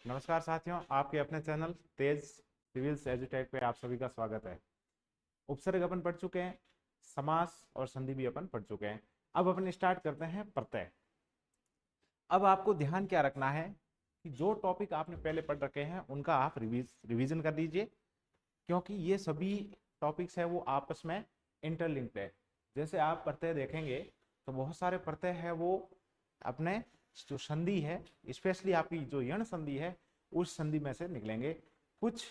नमस्कार साथियों, आपके अपने चैनल तेज सिविल्स एजुटेक पे आप सभी का स्वागत है। उपसर्ग अपन पढ़ चुके हैं, समास और संधि भी अपन पढ़ चुके हैं। अब अपन स्टार्ट करते हैं प्रत्यय। अब आपको ध्यान क्या रखना है कि जो टॉपिक आपने पहले पढ़ रखे हैं उनका आप रिवीजन कर लीजिए, क्योंकि ये सभी टॉपिक्स है वो आपस में इंटरलिंक्ड है। जैसे आप प्रत्यय देखेंगे तो बहुत सारे प्रत्यय है वो अपने जो संधि है, स्पेशली आपकी जो यण संधि है उस संधि में से निकलेंगे। कुछ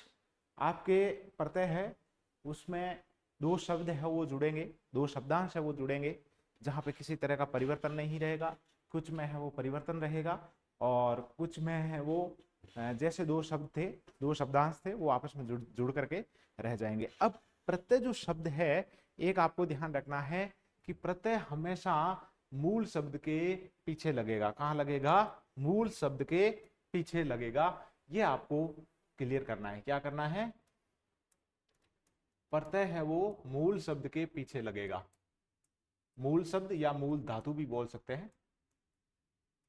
आपके प्रत्यय है उसमें दो शब्द है वो जुड़ेंगे, दो शब्दांश है वो जुड़ेंगे, जहाँ पे किसी तरह का परिवर्तन नहीं रहेगा। कुछ में है वो परिवर्तन रहेगा और कुछ में है वो जैसे दो शब्द थे, दो शब्दांश थे, वो आपस में जुड़ करके रह जाएंगे। अब प्रत्यय जो शब्द है, एक आपको ध्यान रखना है कि प्रत्यय हमेशा मूल शब्द के पीछे लगेगा। कहाँ लगेगा? मूल शब्द के पीछे लगेगा। ये आपको क्लियर करना है। क्या करना है? प्रत्यय है वो मूल शब्द के पीछे लगेगा। मूल शब्द या मूल धातु भी बोल सकते हैं,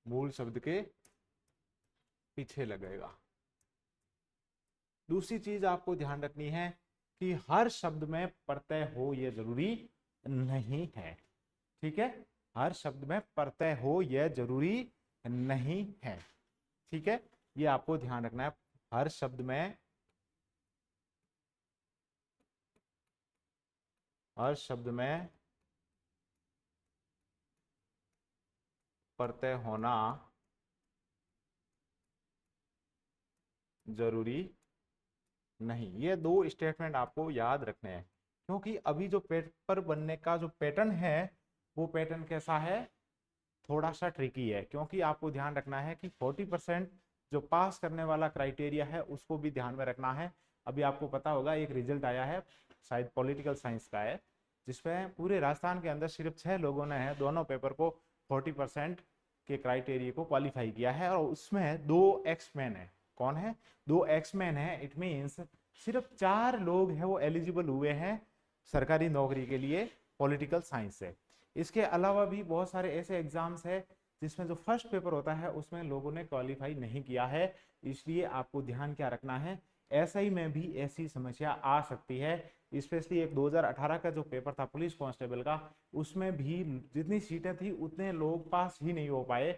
मूल शब्द के पीछे लगेगा। दूसरी चीज आपको ध्यान रखनी है कि हर शब्द में प्रत्यय हो यह जरूरी नहीं है। ठीक है, हर शब्द में प्रत्यय हो यह जरूरी नहीं है। ठीक है, ये आपको ध्यान रखना है। हर शब्द में, हर शब्द में प्रत्यय होना जरूरी नहीं। ये दो स्टेटमेंट आपको याद रखने हैं, क्योंकि अभी जो पेपर बनने का जो पैटर्न है वो पैटर्न कैसा है? थोड़ा सा ट्रिकी है, क्योंकि आपको ध्यान रखना है कि 40% जो पास करने वाला क्राइटेरिया है उसको भी ध्यान में रखना है। अभी आपको पता होगा एक रिजल्ट आया है, शायद पॉलिटिकल साइंस का है, जिसमें पूरे राजस्थान के अंदर सिर्फ 6 लोगों ने है दोनों पेपर को 40% के क्राइटेरिया को क्वालिफाई किया है, और उसमें 2 एक्समैन है। कौन है? 2 एक्समैन है। इट मीन्स सिर्फ 4 लोग हैं वो एलिजिबल हुए हैं सरकारी नौकरी के लिए पॉलिटिकल साइंस से। इसके अलावा भी बहुत सारे ऐसे एग्जाम्स है जिसमें जो फर्स्ट पेपर होता है उसमें लोगों ने क्वालिफाई नहीं किया है। इसलिए आपको ध्यान क्या रखना है, एसआई में भी ऐसी समस्या आ सकती है। स्पेशली एक 2018 का जो पेपर था पुलिस कांस्टेबल का, उसमें भी जितनी सीटें थी उतने लोग पास ही नहीं हो पाए।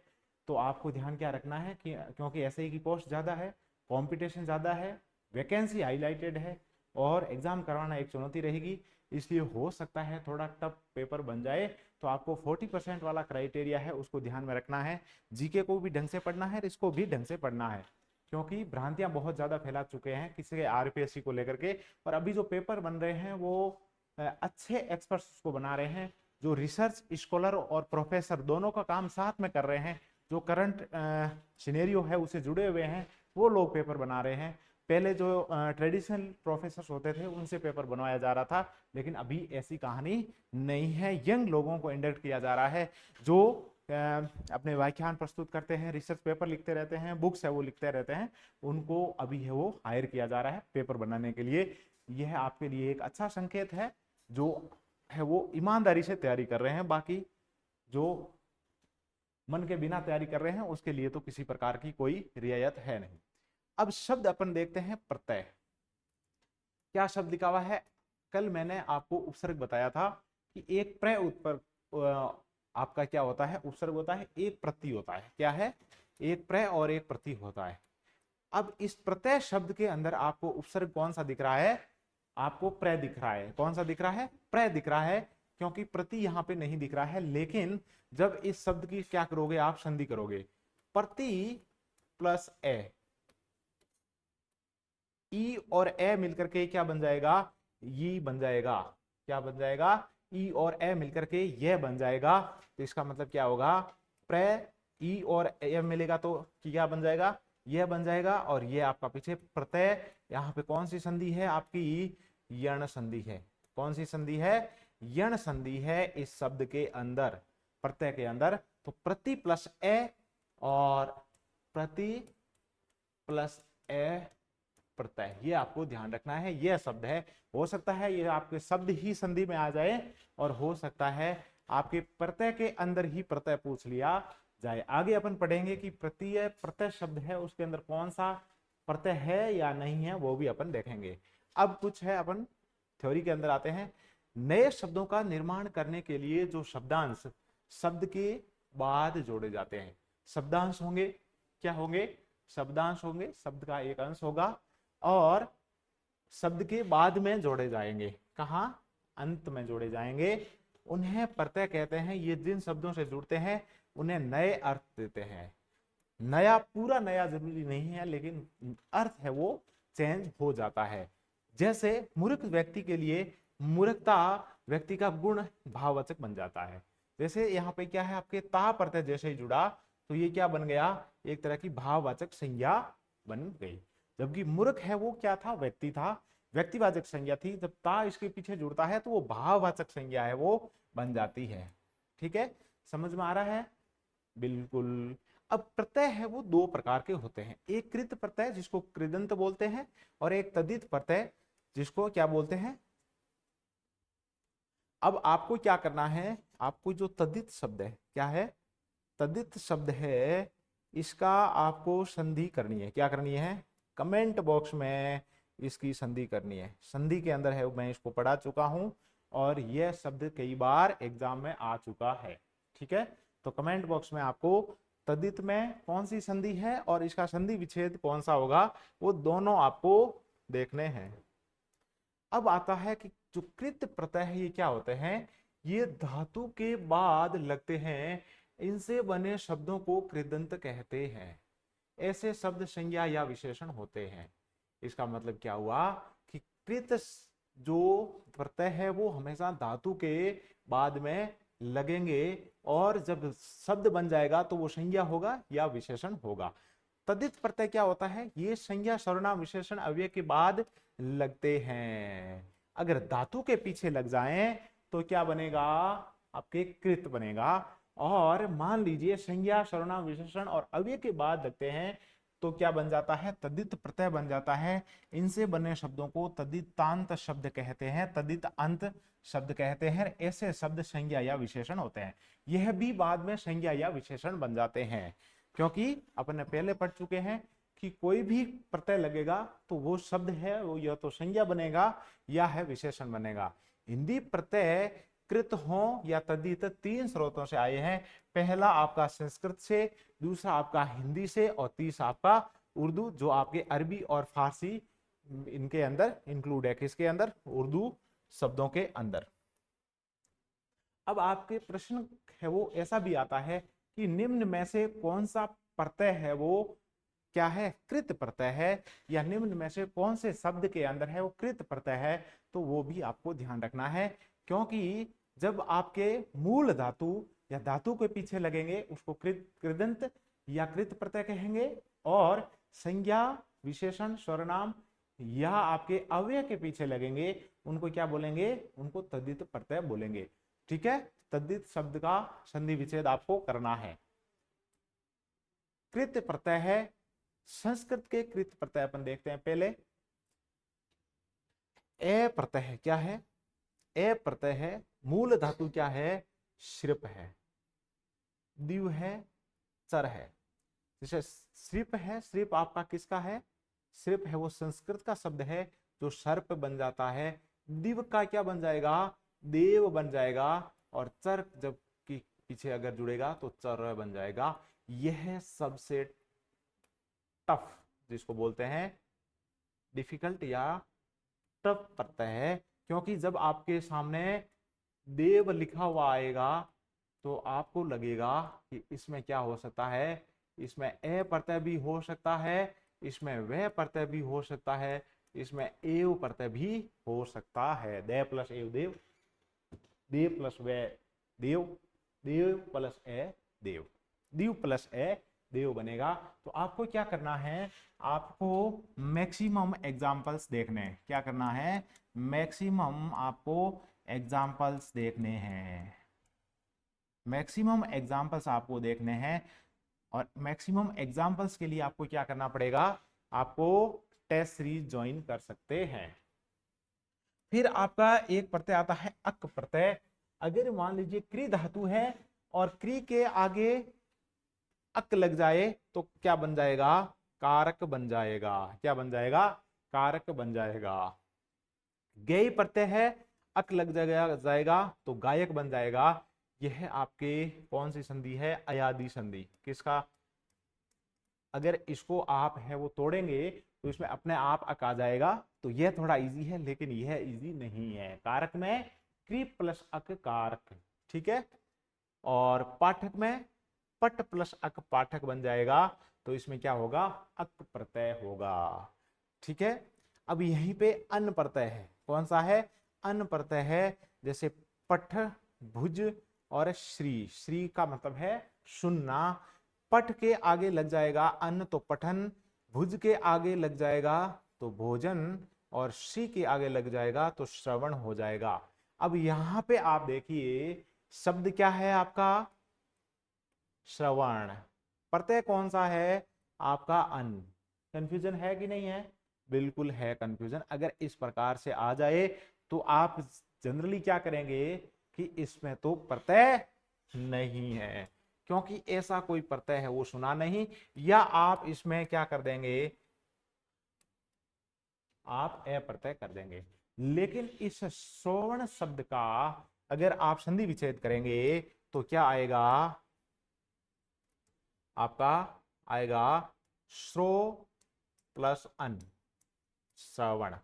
तो आपको ध्यान क्या रखना है कि क्योंकि एसआई की पोस्ट ज़्यादा है, कंपटीशन ज़्यादा है, वैकेंसी हाईलाइटेड है और एग्जाम करवाना एक चुनौती रहेगी, इसलिए हो सकता है थोड़ा टफ पेपर बन जाए। तो आपको 40% वाला क्राइटेरिया है उसको ध्यान में रखना है। जीके को भी ढंग से पढ़ना है, इसको भी ढंग से पढ़ना है, क्योंकि भ्रांतियां बहुत ज्यादा फैला चुके हैं किसी के आरपीएससी को लेकर के। और अभी जो पेपर बन रहे हैं वो अच्छे एक्सपर्ट्स को बना रहे हैं, जो रिसर्च स्कॉलर और प्रोफेसर दोनों का काम साथ में कर रहे हैं, जो करंट सिनेरियो है उसे जुड़े हुए हैं, वो लोग पेपर बना रहे हैं। पहले जो ट्रेडिशनल प्रोफेसर होते थे उनसे पेपर बनवाया जा रहा था, लेकिन अभी ऐसी कहानी नहीं है। यंग लोगों को इंडक्ट किया जा रहा है, जो अपने व्याख्यान प्रस्तुत करते हैं, रिसर्च पेपर लिखते रहते हैं, बुक्स है वो लिखते रहते हैं, उनको अभी है वो हायर किया जा रहा है पेपर बनाने के लिए। यह आपके लिए एक अच्छा संकेत है, जो है वो ईमानदारी से तैयारी कर रहे हैं। बाकी जो मन के बिना तैयारी कर रहे हैं उसके लिए तो किसी प्रकार की कोई रियायत है नहीं। अब शब्द अपन देखते हैं प्रत्यय। क्या शब्द लिखा हुआ है? कल मैंने आपको उपसर्ग बताया था कि एक प्रय उत्पर आपका क्या होता है? उपसर्ग होता है, एक प्रत्यय होता है। क्या है? एक प्रय और एक प्रत्यय होता है। अब इस प्रत्यय शब्द के अंदर आपको उपसर्ग कौन सा दिख रहा है? आपको प्रय दिख रहा है। कौन सा दिख रहा है? प्रय दिख रहा है, क्योंकि प्रति यहां पे नहीं दिख रहा है। लेकिन जब इस शब्द की क्या करोगे? आप संधि करोगे, प्रति प्लस ए, ई और ए मिलकर के क्या बन जाएगा? ये बन जाएगा। क्या बन जाएगा? ई और ए मिलकर के यह बन जाएगा। तो इसका मतलब क्या होगा? प्रय ई और ए मिलेगा तो क्या बन जाएगा? यह बन जाएगा। और यह आपका पीछे प्रत्यय, यहां पे कौन सी संधि है? आपकी यण संधि है। कौन सी संधि है? यण संधि है इस शब्द के अंदर, प्रत्यय के अंदर। तो प्रति प्लस ए और प्रति प्लस ए प्रत्यय, ये आपको ध्यान रखना है। यह शब्द है, हो सकता है ये आपके शब्द ही संधि में आ जाए, और हो सकता है आपके प्रत्यय के अंदर ही प्रत्यय पूछ लिया जाए। आगे अपन पढ़ेंगे कि प्रत्यय प्रत्यय शब्द है उसके अंदर कौन सा प्रत्यय है या नहीं है, वो भी अपन देखेंगे। अब कुछ है, अपन थ्योरी के अंदर आते हैं। नए शब्दों का निर्माण करने के लिए जो शब्दांश शब्द के बाद जोड़े जाते हैं, शब्दांश होंगे, क्या होंगे, शब्दांश होंगे, शब्द का एक अंश होगा और शब्द के बाद में जोड़े जाएंगे। कहाँ, अंत में जोड़े जाएंगे, उन्हें प्रत्यय कहते हैं। ये जिन शब्दों से जुड़ते हैं उन्हें नए अर्थ देते हैं। नया, पूरा नया जरूरी नहीं है, लेकिन अर्थ है वो चेंज हो जाता है। जैसे मूर्ख व्यक्ति के लिए मूर्खता व्यक्ति का गुण भाववाचक बन जाता है। जैसे यहाँ पे क्या है, आपके ता प्रत्यय जैसे ही जुड़ा तो ये क्या बन गया, एक तरह की भाववाचक संज्ञा बन गई। जबकि मूर्ख है वो क्या था, व्यक्ति था, व्यक्तिवाचक संज्ञा थी। जब ता इसके पीछे जुड़ता है तो वो भाववाचक संज्ञा है वो बन जाती है। ठीक है, समझ में आ रहा है? बिल्कुल। अब प्रत्यय है वो दो प्रकार के होते हैं, एक कृत प्रत्यय जिसको कृदंत बोलते हैं और एक तद्धित प्रत्यय जिसको क्या बोलते हैं। अब आपको क्या करना है, आपको जो तद्धित शब्द है, क्या है, तद्धित शब्द है, इसका आपको संधि करनी है। क्या करनी है, कमेंट बॉक्स में इसकी संधि करनी है। संधि के अंदर है, मैं इसको पढ़ा चुका हूं और यह शब्द कई बार एग्जाम में आ चुका है। ठीक है, तो कमेंट बॉक्स में आपको तद्धित में कौन सी संधि है और इसका संधि विच्छेद कौन सा होगा, वो दोनों आपको देखने हैं। अब आता है कि जो कृत प्रत्यय है ये क्या होते हैं, ये धातु के बाद लगते हैं, इनसे बने शब्दों को कृदंत कहते हैं। ऐसे शब्द संज्ञा या विशेषण होते हैं। इसका मतलब क्या हुआ कि कृत जो प्रत्यय है वो हमेशा धातु के बाद में लगेंगे और जब शब्द बन जाएगा तो वो संज्ञा होगा या विशेषण होगा। तद्धित प्रत्यय क्या होता है, ये संज्ञा सर्वनाम विशेषण अव्यय के बाद लगते हैं। अगर धातु के पीछे लग जाएं तो क्या बनेगा, आपके कृत बनेगा। और मान लीजिए संज्ञा सर्वनाम विशेषण और अव्यय के बाद लगते हैं तो क्या बन जाता है, तद्धित प्रत्यय बन जाता है। इनसे बने शब्दों को तद्धितांत शब्द कहते हैं, तद्धित अंत शब्द कहते हैं। ऐसे शब्द संज्ञा या विशेषण होते हैं। यह भी बाद में संज्ञा या विशेषण बन जाते हैं, क्योंकि अपन पहले पढ़ चुके हैं कि कोई भी प्रत्यय लगेगा तो वो शब्द है वो या तो संज्ञा बनेगा या है विशेषण बनेगा। हिंदी प्रत्यय कृत हो या तद्धित तीन स्रोतों से आए हैं। पहला आपका संस्कृत से, दूसरा आपका हिंदी से और तीसरा आपका उर्दू, जो आपके अरबी और फारसी इनके अंदर इंक्लूड है। किसके अंदर, उर्दू शब्दों के अंदर। अब आपके प्रश्न है वो ऐसा भी आता है कि निम्न में से कौन सा प्रत्यय है वो क्या है, कृत प्रत्यय है, या निम्न में से कौन से शब्द के अंदर है वो कृत प्रत्यय है। तो वो भी आपको ध्यान रखना है, क्योंकि जब आपके मूल धातु या धातु के पीछे लगेंगे उसको कृदंत या कृत प्रत्यय कहेंगे, और संज्ञा विशेषण सर्वनाम या आपके अव्यय के पीछे लगेंगे उनको क्या बोलेंगे, उनको तद्धित प्रत्यय बोलेंगे। ठीक है, तद्धित शब्द का संधि विच्छेद आपको करना है। कृत प्रत्यय है, संस्कृत के कृत प्रत्यय अपन देखते हैं पहले। ए प्रत्यय है, क्या है, ए प्रत्यय है, मूल धातु क्या है, श्रिप है, दिव है, चर है। जैसे श्रिप है, श्रिप आपका किसका है, श्रिप है वो संस्कृत का शब्द है जो सर्प बन जाता है। दिव का क्या बन जाएगा, देव बन जाएगा, और चर जब की पीछे अगर जुड़ेगा तो चर बन जाएगा। यह सबसे टफ, जिसको बोलते हैं डिफिकल्ट या टफ प्रत्यय है, क्योंकि जब आपके सामने देव लिखा हुआ आएगा तो आपको लगेगा कि इसमें क्या हो सकता है, इसमें ए प्रत्यय भी हो सकता है, इसमें वह प्रत्यय भी हो सकता है, इसमें एव प्रत्यय भी हो सकता है। दे प्लस एव देव, देव प्लस वे देव, देव प्लस ए देव, दीव प्लस ए देव बनेगा। तो आपको क्या करना है, आपको मैक्सिमम एग्जाम्पल्स देखने हैं। क्या करना है, मैक्सिमम आपको एग्जाम्पल्स देखने हैं, मैक्सिमम एग्जाम्पल्स आपको देखने हैं। और मैक्सिमम एग्जाम्पल्स के लिए आपको क्या करना पड़ेगा, आपको टेस्ट सीरीज ज्वाइन कर सकते हैं। फिर आपका एक प्रत्यय आता है अक प्रत्यय। अगर मान लीजिए क्री धातु है और क्री के आगे अक लग जाए तो क्या बन जाएगा, कारक बन जाएगा। क्या बन जाएगा, कारक बन जाएगा। गेय प्रत्यय है, अक लग जाएगा तो गायक बन जाएगा। यह आपके कौन सी संधि है, अयादी संधि। किसका, अगर इसको आप है वो तोड़ेंगे तो इसमें अपने आप अक आ जाएगा। तो यह थोड़ा इजी है, लेकिन यह इजी नहीं है। कारक में क्री प्लस अक कारक, ठीक है। और पाठक में पट प्लस अक पाठक बन जाएगा। तो इसमें क्या होगा, अक प्रत्यय होगा, ठीक है। अब यहीं पे अन प्रत्यय है, कौन सा है, अन प्रत्यय है। जैसे पठ, भुज और श्री। श्री का मतलब है सुनना। पठ के आगे लग जाएगा अन्न तो पठन, भुज के आगे लग जाएगा तो भोजन, और श्री के आगे लग जाएगा तो श्रवण हो जाएगा। अब यहां पे आप देखिए शब्द क्या है आपका, श्रवण। प्रत्यय कौन सा है आपका, अन। कंफ्यूजन है कि नहीं है, बिल्कुल है कंफ्यूजन। अगर इस प्रकार से आ जाए तो आप जनरली क्या करेंगे कि इसमें तो प्रत्यय नहीं है, क्योंकि ऐसा कोई प्रत्यय है वो सुना नहीं। या आप इसमें क्या कर देंगे, आप ए प्रत्यय कर देंगे। लेकिन इस श्रवण शब्द का अगर आप संधि विच्छेद करेंगे तो क्या आएगा, आपका आएगा श्रो प्लस अन, श्रवण।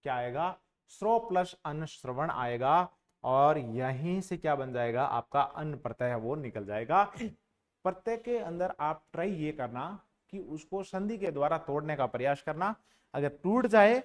क्या आएगा, श्रो प्लस अन, श्रवण आएगा। और यहीं से क्या बन जाएगा, आपका अन प्रत्यय है वो निकल जाएगा। प्रत्यय के अंदर आप ट्राई ये करना कि उसको संधि के द्वारा तोड़ने का प्रयास करना। अगर टूट जाए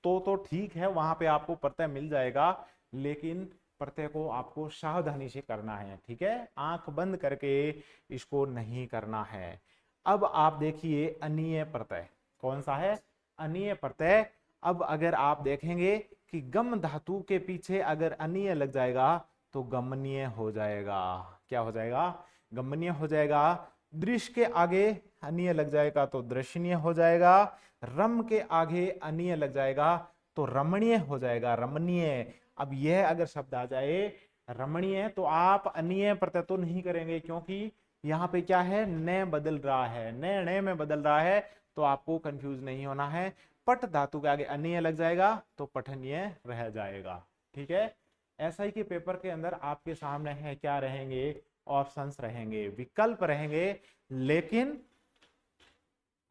तो ठीक है, वहां पे आपको प्रत्यय मिल जाएगा। लेकिन प्रत्यय को आपको सावधानी से करना है, ठीक है। आंख बंद करके इसको नहीं करना है। अब आप देखिए अनीय प्रत्यय कौन सा है, अनीय प्रत्यय। अब अगर आप देखेंगे कि गम धातु के पीछे अगर अनीय लग जाएगा तो गमनीय हो जाएगा। क्या हो जाएगा, गमनीय हो जाएगा। दृश्य के आगे अनीय लग जाएगा तो दृश्यनीय हो जाएगा। रम के आगे अनीय लग जाएगा तो रमणीय हो जाएगा, रमणीय। अब यह अगर शब्द आ जाए रमणीय तो आप अनीय प्रत्यय तो नहीं करेंगे, क्योंकि यहाँ पे क्या है, न बदल रहा है, न में बदल रहा है। तो आपको कंफ्यूज नहीं होना है। पट धातु के आगे अनीय लग जाएगा तो पठनीय रह जाएगा, ठीक है। एसआई के पेपर के अंदर आपके सामने है क्या रहेंगे, ऑप्शंस रहेंगे, विकल्प रहेंगे। लेकिन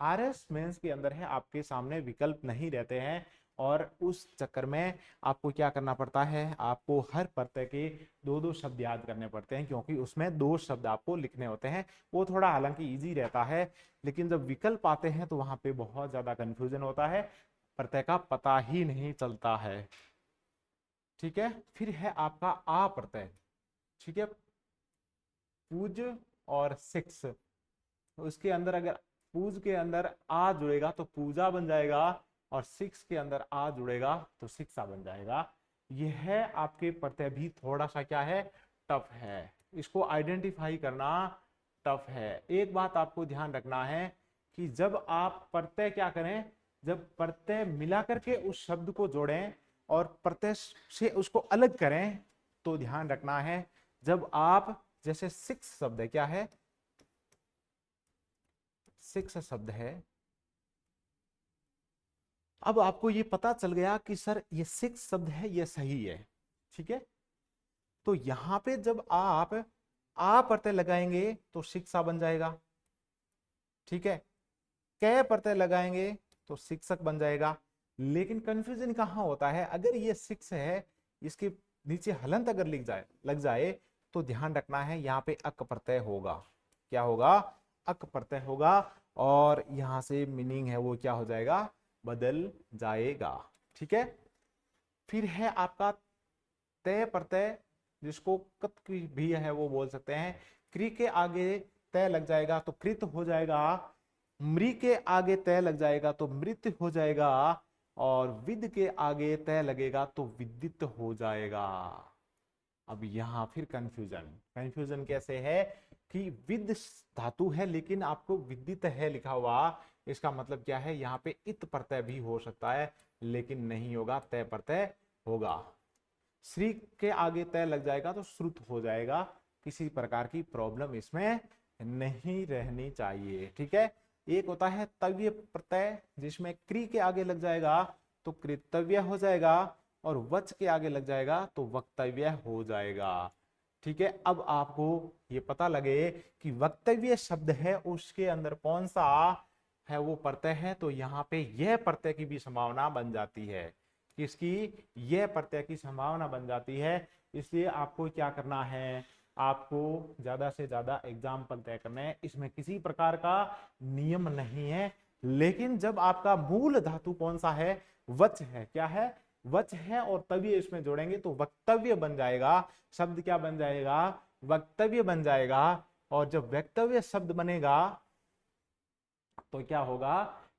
आरएस मेंस के अंदर है आपके सामने विकल्प नहीं रहते हैं। और उस चक्कर में आपको क्या करना पड़ता है, आपको हर प्रत्यय के दो दो शब्द याद करने पड़ते हैं, क्योंकि उसमें दो शब्द आपको लिखने होते हैं। वो थोड़ा हालांकि इजी रहता है, लेकिन जब विकल्प आते हैं तो वहां पे बहुत ज्यादा कंफ्यूजन होता है, प्रत्यय का पता ही नहीं चलता है, ठीक है। फिर है आपका आ प्रत्यय, ठीक है। पूज और सिक्स, उसके अंदर अगर पूज के अंदर आ जुड़ेगा तो पूजा बन जाएगा, और सिक्स के अंदर आ जुड़ेगा तो शिक्षा बन जाएगा। यह आपके प्रत्यय भी थोड़ा सा क्या है, टफ है। इसको आइडेंटिफाई करना टफ है। एक बात आपको ध्यान रखना है कि जब आप प्रत्यय क्या करें, जब प्रत्यय मिला करके उस शब्द को जोड़ें और प्रत्यय से उसको अलग करें, तो ध्यान रखना है जब आप जैसे सिक्स शब्द है, क्या है, सिक्स शब्द है। अब आपको ये पता चल गया कि सर ये सिक्स शब्द है, ये सही है, ठीक है। तो यहां पे जब आप आ प्रत्यय लगाएंगे तो शिक्षा बन जाएगा, ठीक है। कै प्रत्यय लगाएंगे तो शिक्षक बन जाएगा। लेकिन कंफ्यूजन कहां होता है, अगर ये सिक्स है, इसके नीचे हलंत अगर लग जाए तो ध्यान रखना है यहां पे अक प्रत्यय होगा। क्या होगा, अक प्रत्यय होगा। और यहां से मीनिंग है वो क्या हो जाएगा, बदल जाएगा, ठीक है। फिर है आपका तय प्रत्यय, जिसको कत भी है वो बोल सकते हैं। क्री के आगे तय लग जाएगा तो कृत हो जाएगा, मृ के आगे तय लग जाएगा तो मृत हो जाएगा, और विद के आगे तय लगेगा तो विदित हो जाएगा। अब यहां फिर कंफ्यूजन, कंफ्यूजन कैसे है कि विद धातु है लेकिन आपको विदित है लिखा हुआ। इसका मतलब क्या है, यहाँ पे इत प्रत्यय भी हो सकता है, लेकिन नहीं होगा, तय प्रत्यय होगा। श्री के आगे तय लग जाएगा तो श्रुत हो जाएगा। किसी प्रकार की प्रॉब्लम इसमें नहीं रहनी चाहिए। ठीक है, एक होता है तव्य प्रत्यय जिसमें क्री के आगे लग जाएगा तो कृतव्य हो जाएगा, और वच के आगे लग जाएगा तो वक्तव्य हो जाएगा। ठीक है, अब आपको ये पता लगे कि वक्तव्य शब्द है उसके अंदर कौन सा है वो प्रत्यय है, तो यहाँ पे यह प्रत्यय की भी संभावना बन जाती है। किसकी? यह प्रत्यय की संभावना बन जाती है। इसलिए आपको क्या करना है, आपको ज्यादा से ज्यादा एग्जाम्पल तय करने हैं। इसमें किसी प्रकार का नियम नहीं है, लेकिन जब आपका मूल धातु कौन सा है, वच है, क्या है, वच है, और तव्य इसमें जोड़ेंगे तो वक्तव्य बन जाएगा। शब्द क्या बन जाएगा? वक्तव्य बन जाएगा। और जब वक्तव्य शब्द बनेगा तो क्या होगा,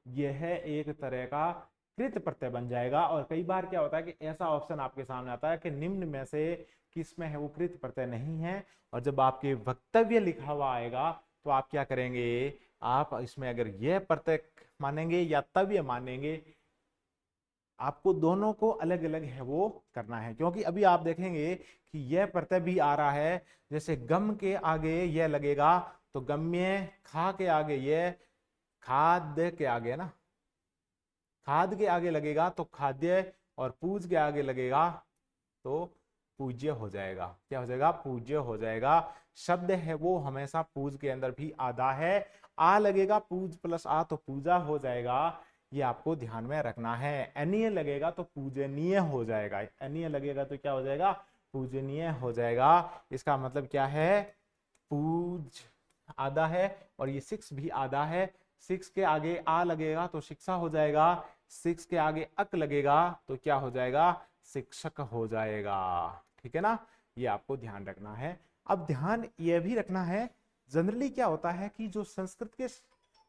यह एक तरह का कृत प्रत्यय बन जाएगा। और कई बार क्या होता है कि ऐसा ऑप्शन आपके सामने आता है कि निम्न में से किस में है वो कृत प्रत्यय नहीं है, और जब आपके वक्तव्य लिखा हुआ आएगा तो आप क्या करेंगे, आप इसमें अगर यह प्रत्यय मानेंगे या तव्य मानेंगे, आपको दोनों को अलग अलग है वो करना है। क्योंकि अभी आप देखेंगे कि यह प्रत्यय भी आ रहा है, जैसे गम के आगे यह लगेगा तो गम्य, खा के आगे यह, खाद्य के आगे ना, खाद के आगे लगेगा तो खाद्य, और पूज के आगे लगेगा तो पूज्य हो जाएगा। क्या हो जाएगा? पूज्य हो जाएगा। शब्द है वो हमेशा पूज के अंदर भी आधा है। आ लगेगा पूज प्लस आ तो पूजा हो जाएगा, ये आपको ध्यान में रखना है। अनीय लगेगा तो पूजनीय हो जाएगा, अनीय लगेगा तो क्या हो जाएगा? पूजनीय हो जाएगा। इसका मतलब क्या है, पूज आधा है और ये सिक्स भी आधा है। सिक्स के आगे आ लगेगा तो शिक्षा हो जाएगा, सिक्स के आगे अक लगेगा तो क्या हो जाएगा? शिक्षक हो जाएगा। ठीक है ना, ये आपको ध्यान रखना है। अब ध्यान यह भी रखना है, जनरली क्या होता है कि जो संस्कृत के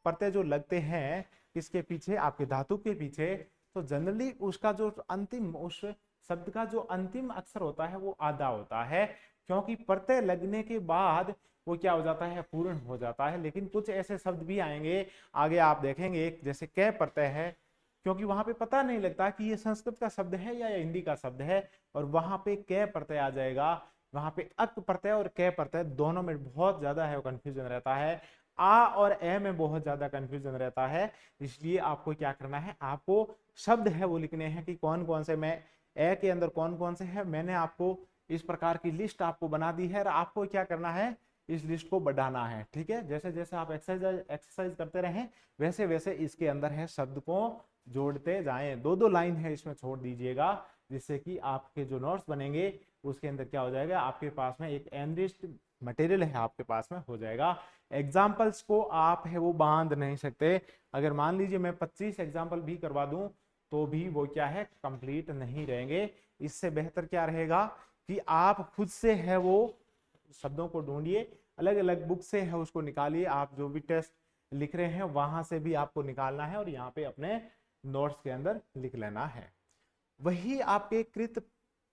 प्रत्यय जो लगते हैं इसके पीछे, आपके धातु के पीछे, तो जनरली उसका जो अंतिम, उस शब्द का जो अंतिम अक्षर होता है वो आधा होता है, क्योंकि प्रत्यय लगने के बाद वो क्या हो जाता है? पूर्ण हो जाता है। लेकिन कुछ ऐसे शब्द भी आएंगे आगे आप देखेंगे, जैसे कै प्रत्यय है, क्योंकि वहां पे पता नहीं लगता कि ये संस्कृत का शब्द है या हिंदी का शब्द है, और वहां पे कै प्रत्यय आ जाएगा। वहां पे अक प्रत्यय और कै प्रत्यय दोनों में बहुत ज्यादा है कंफ्यूजन रहता है, आ और ए में बहुत ज्यादा कंफ्यूजन रहता है। इसलिए आपको क्या करना है, आपको शब्द है वो लिखने हैं कि कौन कौन से, में ए के अंदर कौन कौन से है। मैंने आपको इस प्रकार की लिस्ट आपको बना दी है, और आपको क्या करना है, इस लिस्ट को बढ़ाना है। ठीक है, जैसे जैसे आप एक्सरसाइज करते रहें वैसे वैसे इसके अंदर है शब्द को जोड़ते जाएं। दो दो लाइन है इसमें छोड़ दीजिएगा, जिससे कि आपके जो नोट्स बनेंगे उसके अंदर क्या हो जाएगा, आपके पास में एक एनरिच्ड मटेरियल है आपके पास में हो जाएगा। एग्जाम्पल्स को आप है वो बांध नहीं सकते। अगर मान लीजिए मैं 25 एग्जाम्पल भी करवा दूं तो भी वो क्या है, कंप्लीट नहीं रहेंगे। इससे बेहतर क्या रहेगा कि आप खुद से है वो शब्दों को ढूंढिए, अलग अलग बुक से है उसको निकालिए, आप जो भी टेस्ट लिख रहे हैं वहां से भी आपको निकालना है और यहाँ पे अपने नोट्स के अंदर लिख लेना है। वही आपके कृत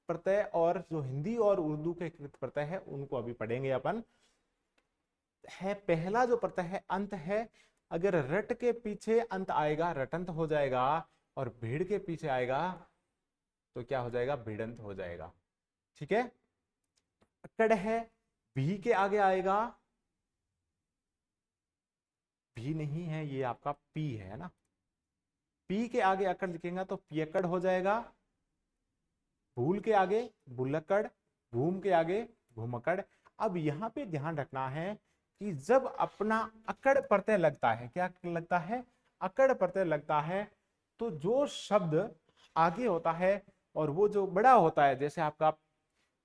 प्रत्यय, और जो हिंदी और उर्दू के कृत प्रत्यय है उनको अभी पढ़ेंगे अपन। है पहला जो प्रत्यय है अंत है, अगर रट के पीछे अंत आएगा रटंत हो जाएगा, और भीड़ के पीछे आएगा तो क्या हो जाएगा? भिड़ंत हो जाएगा। ठीक है, अकड़ है, भी के आगे आएगा, भी नहीं है, ये आपका पी है ना, पी के आगे अकड़ लिखेंगे तो पियकड़ हो जाएगा। भूल के आगे बुलक्कड़, भूम के आगे भूमकड़। अब यहाँ पे ध्यान रखना है कि जब अपना अकड़ प्रत्यय लगता है, क्या लगता है? अकड़ प्रत्यय लगता है, तो जो शब्द आगे होता है और वो जो बड़ा होता है, जैसे आपका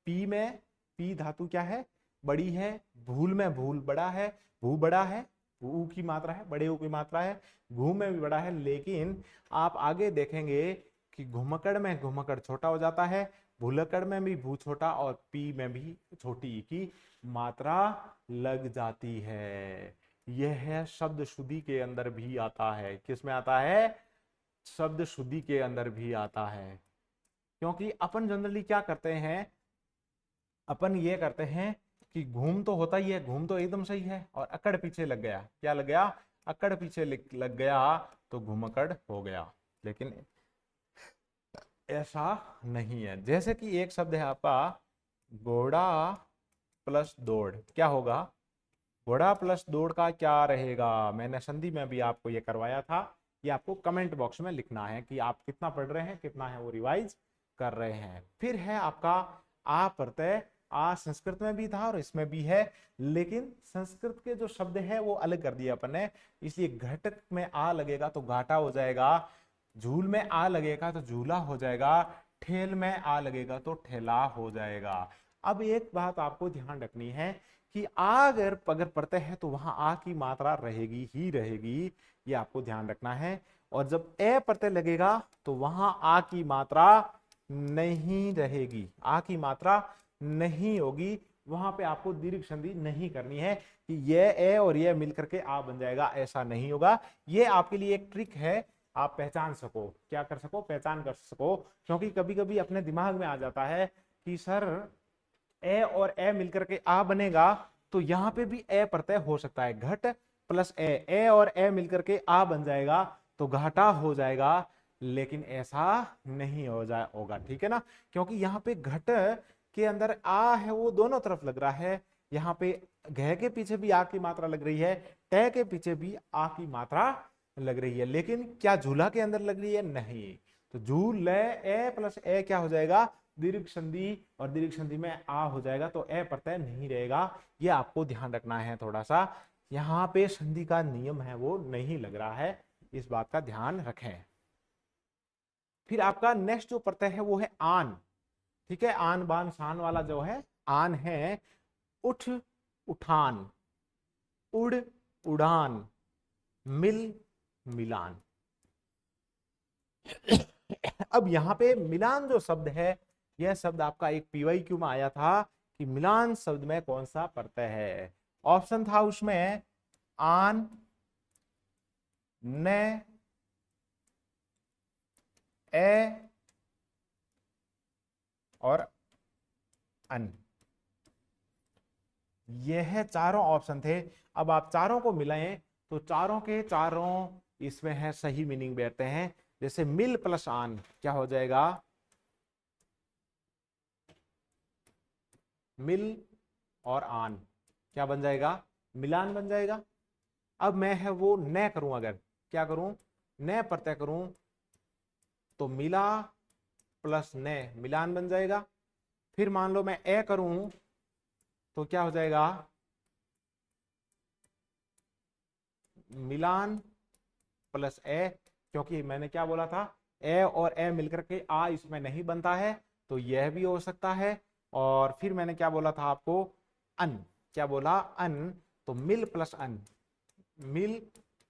पी में, पी धातु क्या है? बड़ी है। भूल में भूल बड़ा है, भू बड़ा है, ऊ की मात्रा है, बड़े ऊ की मात्रा है। भू में भी बड़ा है, लेकिन आप आगे देखेंगे कि घुमकड़ में घुमकड़ छोटा हो जाता है, भूलकड़ में भी भू छोटा, और पी में भी छोटी की मात्रा लग जाती है। यह है शब्द शुद्धि के अंदर भी आता है। किस में आता है? शब्द शुद्धि के अंदर भी आता है। क्योंकि अपन जनरली क्या करते हैं, अपन ये करते हैं कि घूम तो होता ही है, घूम तो एकदम सही है, और अकड़ पीछे लग गया, क्या लग गया? अकड़ पीछे लग गया तो घुमकड़ हो गया। लेकिन ऐसा नहीं है। जैसे कि एक शब्द है आपका घोड़ा प्लस दौड़, क्या होगा? घोड़ा प्लस दौड़ का क्या रहेगा? मैंने संधि में भी आपको ये करवाया था। ये आपको कमेंट बॉक्स में लिखना है कि आप कितना पढ़ रहे हैं, कितना है वो रिवाइज कर रहे हैं। फिर है आपका आ प्रत्यय। आ संस्कृत में भी था और इसमें भी है, लेकिन संस्कृत के जो शब्द है वो अलग कर दिए अपन ने, इसलिए घटक में आ लगेगा तो घाटा हो जाएगा, झूल में आ लगेगा तो झूला हो जाएगा, ठेल में आ लगेगा तो ठेला हो जाएगा। अब एक बात आपको ध्यान रखनी है कि आ अगर प्रत्यय है तो वहां आ की मात्रा रहेगी ही रहेगी, ये आपको ध्यान रखना है। और जब ए प्रत्यय लगेगा तो वहां आ की मात्रा नहीं रहेगी, आ की मात्रा नहीं होगी, वहां पे आपको दीर्घ संधि नहीं करनी है कि ये ए और ये मिलकर के आ बन जाएगा, ऐसा नहीं होगा। ये आपके लिए एक ट्रिक है, आप पहचान सको, क्या कर सको, पहचान कर सको। क्योंकि कभी कभी अपने दिमाग में आ जाता है कि सर ए और ए मिलकर के आ बनेगा, तो यहां पे भी ए प्रत्यय हो सकता है, घट प्लस ए और ए मिलकर के आ बन जाएगा तो घाटा हो जाएगा, लेकिन ऐसा नहीं हो जाए होगा, ठीक है ना। क्योंकि यहाँ पे घट के अंदर आ है वो दोनों तरफ लग रहा है, यहाँ पे घ के पीछे भी आ की मात्रा लग रही है, ट के पीछे भी आ की मात्रा लग रही है, लेकिन क्या झूला के अंदर लग रही है? नहीं। तो झूल ए प्लस ए क्या हो जाएगा? दीर्घ संधि, और दीर्घ संधि में आ हो जाएगा तो ए प्रत्यय नहीं रहेगा। ये आपको ध्यान रखना है थोड़ा सा, यहाँ पे संधि का नियम है वो नहीं लग रहा है, इस बात का ध्यान रखें। फिर आपका नेक्स्ट जो प्रत्यय है वो है आन, ठीक है। आन बान शान वाला जो है आन है, उठ उठान, उड़ उड़ान, मिल मिलान। अब यहाँ पे मिलान जो शब्द है, यह शब्द आपका एक पीवाईक्यू में आया था कि मिलान शब्द में कौन सा प्रत्यय है। ऑप्शन था उसमें आन, न, ए और अन। यह चारों ऑप्शन थे। अब आप चारों को मिलाएं तो चारों के चारों इसमें है सही मीनिंग बैठते हैं। जैसे मिल प्लस आन क्या हो जाएगा? मिल और आन क्या बन जाएगा? मिलान बन जाएगा। अब मैं है वो न करूं, अगर क्या करूं, न प्रत्यय करूं तो मिला प्लस न मिलान बन जाएगा। फिर मान लो मैं ए करूं तो क्या हो जाएगा? मिलान प्लस ए, क्योंकि मैंने क्या बोला था, ए और ए मिलकर के आ इसमें नहीं बनता है, तो यह भी हो सकता है। और फिर मैंने क्या बोला था आपको, अन, क्या बोला, अन, तो मिल प्लस अन, मिल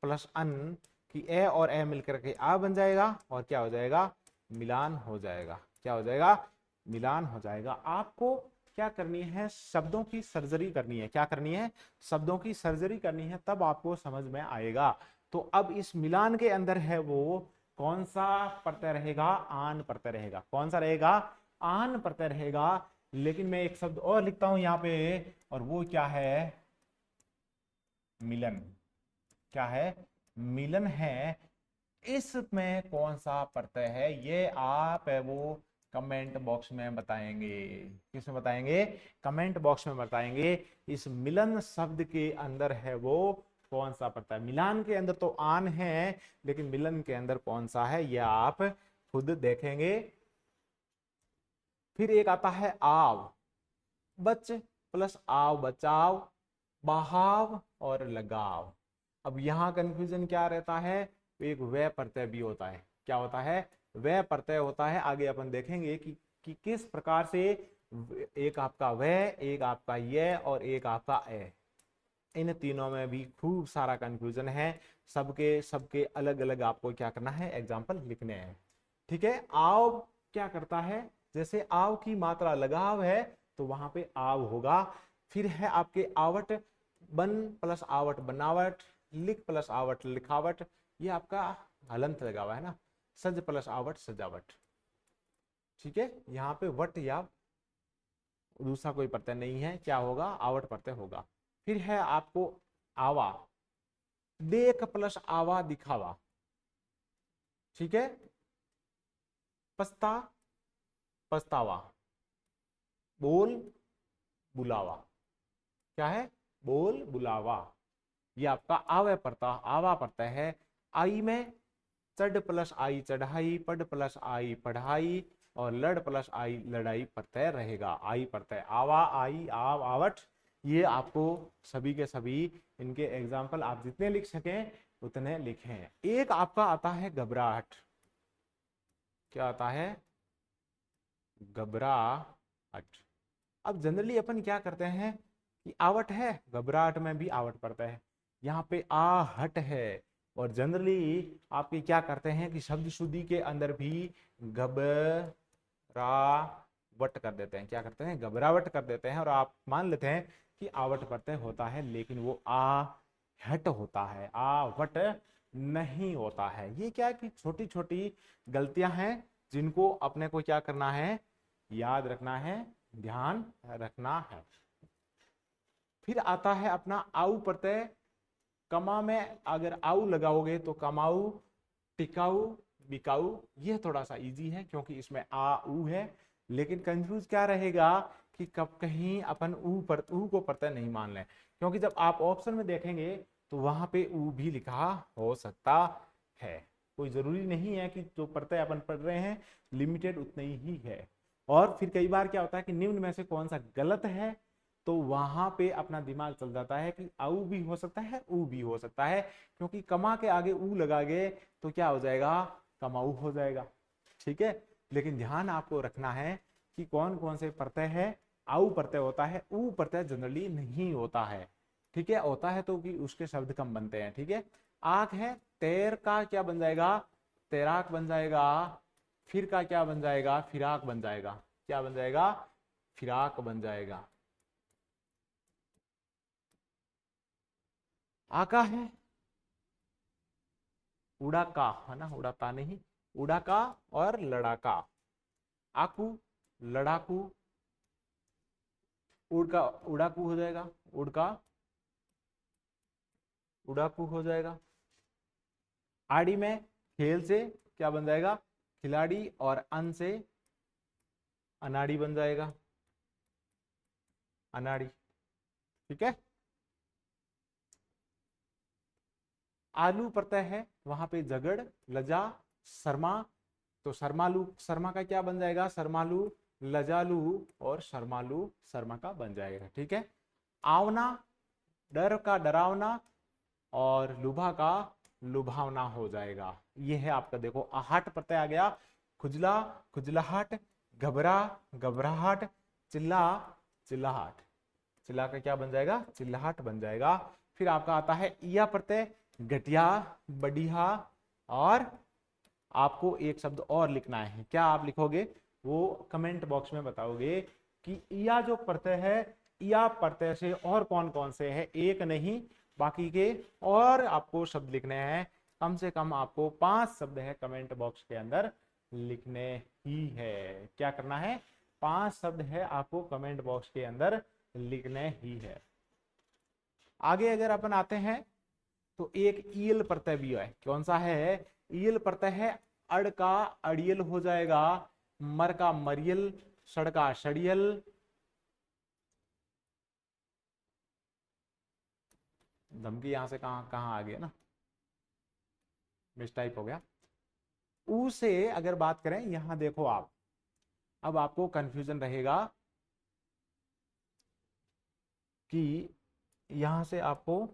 प्लस अन की ए और ए मिलकर के आ बन जाएगा और क्या हो जाएगा? मिलान हो जाएगा। क्या हो जाएगा? मिलान हो जाएगा। आपको क्या करनी है, शब्दों की सर्जरी करनी है। क्या करनी है? शब्दों की सर्जरी करनी है, तब आपको समझ में आएगा। तो अब इस मिलान के अंदर है वो कौन सा प्रत्यय रहेगा? आन प्रत्यय रहेगा। कौन सा रहेगा? आन प्रत्यय रहेगा। लेकिन मैं एक शब्द और लिखता हूं यहाँ पे, और वो क्या है? मिलन। क्या है? मिलन है। इसमें कौन सा प्रत्यय है ये आप है वो कमेंट बॉक्स में बताएंगे। किसमें बताएंगे? कमेंट बॉक्स में बताएंगे। इस मिलन शब्द के अंदर है वो कौन सा प्रत्यय? मिलान के अंदर तो आन है, लेकिन मिलन के अंदर कौन सा है ये आप खुद देखेंगे। फिर एक आता है आव, बच प्लस आव बचाव, बहाव और लगाव। अब यहां कंफ्यूजन क्या रहता है? एक वे प्रत्यय भी होता है। क्या होता है? वे प्रत्यय होता है। आगे अपन देखेंगे कि किस प्रकार से एक आपका वे, एक आपका ये और एक आपका ए, इन तीनों में भी खूब सारा कंफ्यूजन है। सबके सबके अलग अलग आपको क्या करना है, एग्जाम्पल लिखने हैं, ठीक है। आव क्या करता है? जैसे आव की मात्रा लगाव है तो वहां पे आव होगा। फिर है आपके आवट, बन प्लस आवट बनावट, लिख प्लस आवट लिखावट, ये आपका हलंत लगा हुआ है ना, सज प्लस आवट सजावट, ठीक है। यहाँ पे वट या दूसरा कोई प्रत्यय नहीं है, क्या होगा? आवट प्रत्यय होगा। फिर है आपको आवा, देख प्लस आवा दिखावा, ठीक है। पछता पछतावा, बोल बुलावा, क्या है? बोल बुलावा। ये आपका आवा पड़ता है। आई में चढ़ प्लस आई चढ़ाई, पढ़ प्लस आई पढ़ाई, और लड़ प्लस आई लड़ाई प्रत्यय रहेगा। आई प्रत्यय, आवा आई आव आवट। ये आपको सभी के सभी इनके एग्जाम्पल आप जितने लिख सकें उतने लिखें। एक आपका आता है घबराहट। क्या आता है? घबराहट। अब जनरली अपन क्या करते हैं कि आवट है, घबराहट में भी आवट पड़ता है, यहाँ पे आहट है। और जनरली आपके क्या करते हैं कि शब्द शुद्धि के अंदर भी घबरावट कर देते हैं। क्या करते हैं? घबरावट कर देते हैं, और आप मान लेते हैं कि आवट प्रत्यय होता है, लेकिन वो आहट होता है, आवट नहीं होता है। ये क्या है कि छोटी छोटी गलतियां हैं जिनको अपने को क्या करना है? याद रखना है, ध्यान रखना है। फिर आता है अपना आऊ प्रत्यय। कमा में अगर आऊ लगाओगे तो कमाऊ, टिकाऊ, बिकाऊ। ये थोड़ा सा इजी है क्योंकि इसमें आ ऊ है, लेकिन कंफ्यूज क्या रहेगा कि कब कहीं अपन ऊ को प्रत्यय नहीं मान लें, क्योंकि जब आप ऑप्शन में देखेंगे तो वहां पे ऊ भी लिखा हो सकता है। कोई जरूरी नहीं है कि जो प्रत्यय अपन पढ़ रहे हैं लिमिटेड उतने ही है। और फिर कई बार क्या होता है कि निम्न में से कौन सा गलत है, तो वहां पे अपना दिमाग चल जाता है कि आऊ भी हो सकता है, ऊ भी हो सकता है, क्योंकि कमा के आगे ऊ लगागे तो क्या हो जाएगा? कमाऊ हो जाएगा। ठीक है, लेकिन ध्यान आपको रखना है कि कौन कौन से प्रत्यय है। आऊ प्रत्यय होता है, ऊ प्रत्यय जनरली नहीं होता है। ठीक है, होता है तो कि उसके शब्द कम बनते हैं। ठीक है, आंख है, तैर का क्या बन जाएगा? तैराक बन जाएगा। फिर का क्या बन जाएगा? फिराक बन जाएगा। क्या बन जाएगा? फिराक बन जाएगा। आका है, उड़ा का है ना, उड़ाता नहीं, उड़ा का और लड़ाका। आकू, लड़ाकू, उड़ का उड़ाकू हो जाएगा, उड़ का उड़ाकू हो जाएगा। आड़ी में खेल से क्या बन जाएगा? खिलाड़ी, और अन से अनाड़ी बन जाएगा, अनाड़ी। ठीक है, आलू प्रत्यय है, वहां पे झगड़, लजा, शर्मा, तो शर्मालू, शर्मा का क्या बन जाएगा? शर्मालू, लजालू, और शर्मालू शर्मा का बन जाएगा। ठीक है, आवना, डर का डरावना, और लुभा का लुभावना हो जाएगा। ये है आपका, देखो आहट प्रत्यय आ गया, खुजला, खुजलाहट, घबरा, घबराहट, चिल्ला, चिल्लाहट। चिल्ला का क्या बन जाएगा? चिल्लाहट बन जाएगा। फिर आपका आता है ईया प्रत्यय, घटिया, बढ़िया, और आपको एक शब्द और लिखना है। क्या आप लिखोगे वो कमेंट बॉक्स में बताओगे कि ईया जो प्रत्यय है, ईया प्रत्यय से और कौन कौन से है, एक नहीं बाकी के और आपको शब्द लिखने हैं। कम से कम आपको 5 शब्द है कमेंट बॉक्स के अंदर लिखने ही है। क्या करना है? 5 शब्द है आपको कमेंट बॉक्स के अंदर लिखने ही है। आगे अगर अपन आते हैं तो एक ईल प्रत्यय भी है। कौन सा है? ईल प्रत्यय है। अड़ का अड़ियल हो जाएगा, मर का मरियल, सड़ का सड़ियल, धमकी यहां से कहां कहां आ गया ना, मिस टाइप हो गया। ऊ से अगर बात करें, यहां देखो आप, अब आपको कंफ्यूजन रहेगा कि यहां से आपको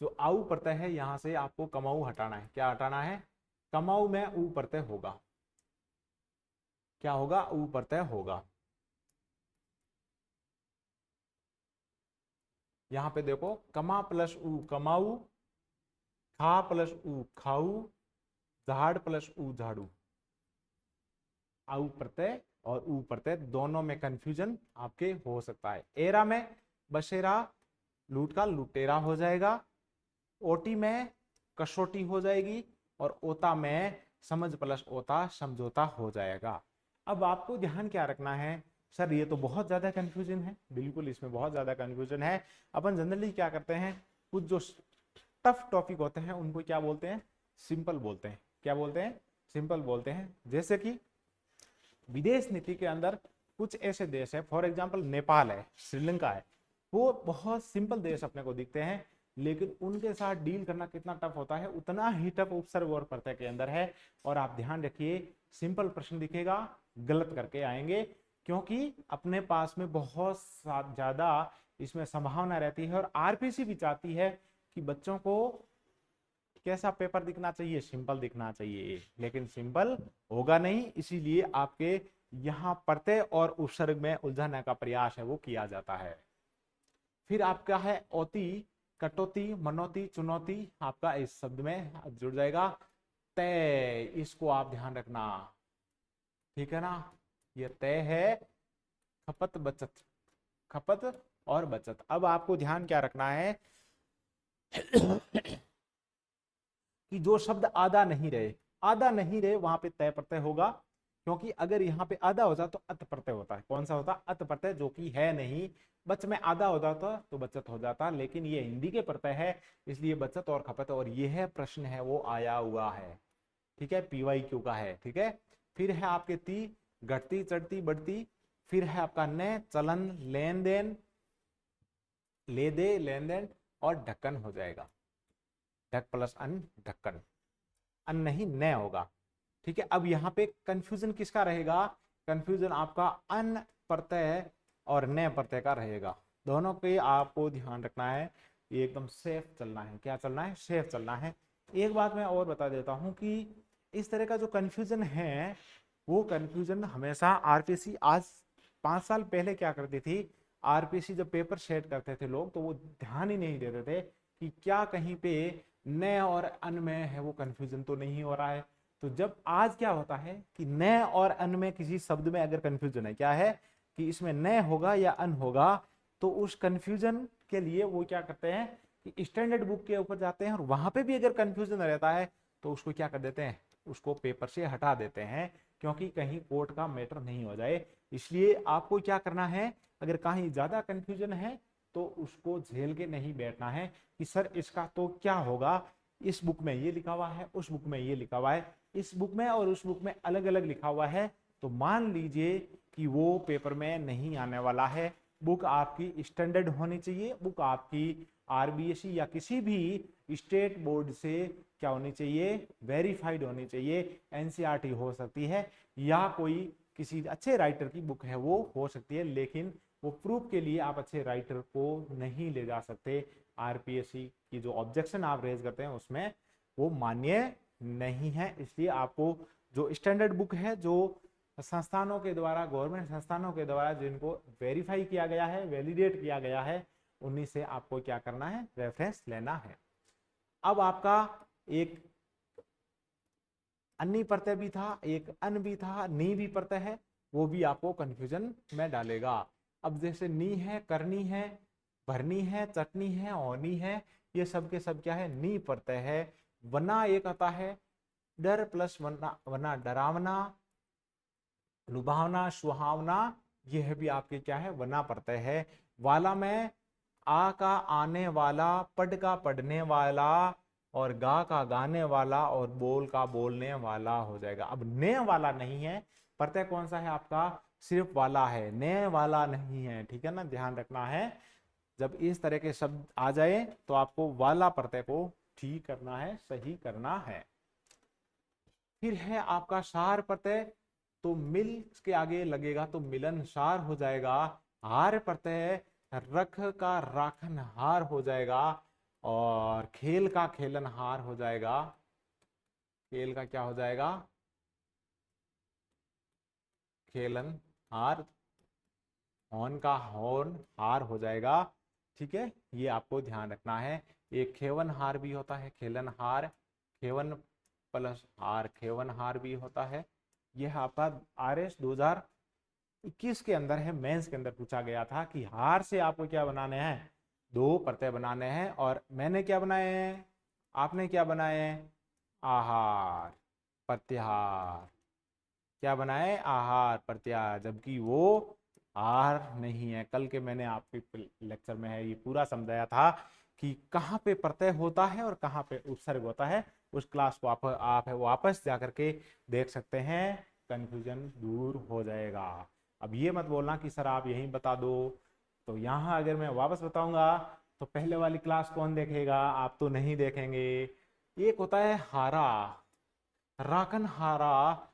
जो आऊ प्रत्यय है यहां से आपको कमाऊ हटाना है। क्या हटाना है? कमाऊ में ऊ प्रत्यय होगा। क्या होगा? ऊ प्रत्यय होगा। यहां पे देखो, कमा प्लस ऊ कमाऊ, खा प्लस ऊ खाऊ, झाड़ प्लस ऊ झाड़ू। आऊ प्रत्यय और ऊ प्रत्यय दोनों में कंफ्यूजन आपके हो सकता है। एरा में बसेरा, लूट का लुटेरा हो जाएगा। ओटी में कसौटी हो जाएगी, और ओता में समझ प्लस ओता समझौता हो जाएगा। अब आपको ध्यान क्या रखना है? सर ये तो बहुत ज्यादा कंफ्यूजन है। बिल्कुल, इसमें बहुत ज्यादा कंफ्यूजन है। अपन जनरली क्या करते हैं, कुछ जो टफ टॉपिक होते हैं उनको क्या बोलते हैं? सिंपल बोलते हैं। क्या बोलते हैं? सिंपल बोलते हैं। जैसे कि विदेश नीति के अंदर कुछ ऐसे देश है, फॉर एग्जाम्पल नेपाल है, श्रीलंका है, वो बहुत सिंपल देश अपने को दिखते हैं, लेकिन उनके साथ डील करना कितना टफ होता है, उतना ही टफ उपसर्ग और प्रत्यय के अंदर है। और आप ध्यान रखिए, सिंपल प्रश्न दिखेगा, गलत करके आएंगे, क्योंकि अपने पास में बहुत ज्यादा इसमें संभावना रहती है। और आरपीसी भी चाहती है कि बच्चों को कैसा पेपर दिखना चाहिए, सिंपल दिखना चाहिए, लेकिन सिंपल होगा नहीं, इसीलिए आपके यहाँ प्रत्यय और उपसर्ग में उलझाने का प्रयास है वो किया जाता है। फिर आपका है औती, कटौती, मनौती, चुनौती, आपका इस शब्द में जुड़ जाएगा तय, इसको आप ध्यान रखना, ठीक है ना। ये तय है, खपत बचत, खपत और बचत। अब आपको ध्यान क्या रखना है कि जो शब्द आधा नहीं रहे, आधा नहीं रहे वहां पे तय प्रत्यय होगा, क्योंकि अगर यहाँ पे आधा होता तो अत प्रत्यय होता है। कौन सा होता? अत प्रत्यय, जो कि है नहीं। बच में आधा हो जाता तो बचत हो जाता, लेकिन ये हिंदी के प्रत्यय है, इसलिए बचत और खपत। और ये है प्रश्न है वो आया हुआ है, ठीक है, PYQ का है, ठीक है। फिर है आपके ती, घटती, चढ़ती, बढ़ती। फिर है आपका न, चलन, लेन देन, ले दे, लेन देन, और ढक्कन हो जाएगा, ढक प्लस अन, ढक्कन, अन नहीं न होगा, ठीक है। अब यहाँ पे कंफ्यूजन किसका रहेगा? कंफ्यूजन आपका अन प्रत्यय और न प्रत्यय का रहेगा, दोनों पे आपको ध्यान रखना है, ये एकदम सेफ चलना है। क्या चलना है? सेफ चलना है। एक बात मैं और बता देता हूं कि इस तरह का जो कंफ्यूजन है, वो कंफ्यूजन हमेशा आरपीसी आज 5 साल पहले क्या करती थी, आरपीसी जब पेपर सेट करते थे लोग, तो वो ध्यान ही नहीं देते थे कि क्या कहीं पे न और अन में है वो कंफ्यूजन तो नहीं हो रहा है। तो जब आज क्या होता है कि न और अन में किसी शब्द में अगर कंफ्यूजन है, क्या है कि इसमें न होगा या अन होगा, तो उस कंफ्यूजन के लिए वो क्या करते हैं कि स्टैंडर्ड बुक के ऊपर जाते हैं, और वहां पे भी अगर कंफ्यूजन रहता है तो उसको क्या कर देते हैं, उसको पेपर से हटा देते हैं, क्योंकि कहीं कोर्ट का मैटर नहीं हो जाए। इसलिए आपको क्या करना है, अगर कहीं ज्यादा कंफ्यूजन है तो उसको झेल के नहीं बैठना है कि सर इसका तो क्या होगा, इस बुक में ये लिखा हुआ है, उस बुक में ये लिखा हुआ है, इस बुक में और उस बुक में अलग अलग लिखा हुआ है, तो मान लीजिए कि वो पेपर में नहीं आने वाला है। बुक आपकी स्टैंडर्ड होनी चाहिए, बुक आपकी आरबीएसई या किसी भी स्टेट बोर्ड से क्या होनी चाहिए, वेरीफाइड होनी चाहिए। एनसीईआरटी हो सकती है, या कोई किसी अच्छे राइटर की बुक है वो हो सकती है, लेकिन वो प्रूफ के लिए आप अच्छे राइटर को नहीं ले जा सकते। आरपीएससी की जो ऑब्जेक्शन आप रेज करते हैं उसमें वो मान्य नहीं है। इसलिए आपको जो स्टैंडर्ड बुक है, जो संस्थानों के द्वारा, गवर्नमेंट संस्थानों के द्वारा जिनको वेरीफाई किया गया है, वैलिडेट किया गया है, उन्हीं से आपको क्या करना है, रेफरेंस लेना है। अब आपका एक अन्नी प्रत्यय भी था, एक अन भी था, नी भी प्रत्यय है, वो भी आपको कंफ्यूजन में डालेगा। अब जैसे नी है, करनी है, भरनी है, चटनी है, होनी है, ये सब के सब क्या है, नी प्रत्यय है। वना एक आता है, डर प्लस वना, वना डरावना, लुभावना, सुहावना, यह भी आपके क्या है, वना प्रत्यय है। वाला में आ का आने वाला, पढ़ का पढ़ने वाला, और गा का गाने वाला, और बोल का बोलने वाला हो जाएगा। अब ने वाला नहीं है, प्रत्यय कौन सा है आपका, सिर्फ वाला है, ने वाला नहीं है, ठीक है ना, ध्यान रखना है। जब इस तरह के शब्द आ जाए तो आपको वाला प्रत्यय को ठीक करना है, सही करना है। फिर है आपका सार प्रत्यय, तो मिल के आगे लगेगा तो मिलनसार हो जाएगा। हार प्रत्यय, रख का राखन हार हो जाएगा, और खेल का खेलन हार हो जाएगा। खेल का क्या हो जाएगा, खेलन हार, हॉर्न का हॉर्न हार हो जाएगा, ठीक है। ये आपको ध्यान रखना है। एक खेवन हार भी होता है, खेलन हार, खेवन प्लस हार, खेवन हार भी होता है। यह आपका RS 2021 के अंदर है, मेंस के अंदर पूछा गया था कि हार से आपको क्या बनाने हैं, दो प्रत्यय बनाने हैं। और मैंने क्या बनाए हैं, आपने क्या बनाए हैं, आहार प्रत्याहार, क्या बनाए, आहार प्रत्याहार, जबकि वो आहार नहीं है। कल के मैंने आपके लेक्चर में है ये पूरा समझाया था कि कहाँ पे प्रत्यय होता है और कहाँ पे उपसर्ग होता है। उस क्लास को आप वापस जा करके देख सकते हैं, कंफ्यूजन दूर हो जाएगा। अब ये मत बोलना कि सर आप यहीं बता दो, तो यहाँ अगर मैं वापस बताऊंगा तो पहले वाली क्लास कौन देखेगा, आप तो नहीं देखेंगे। एक होता है हारा, राकन हारा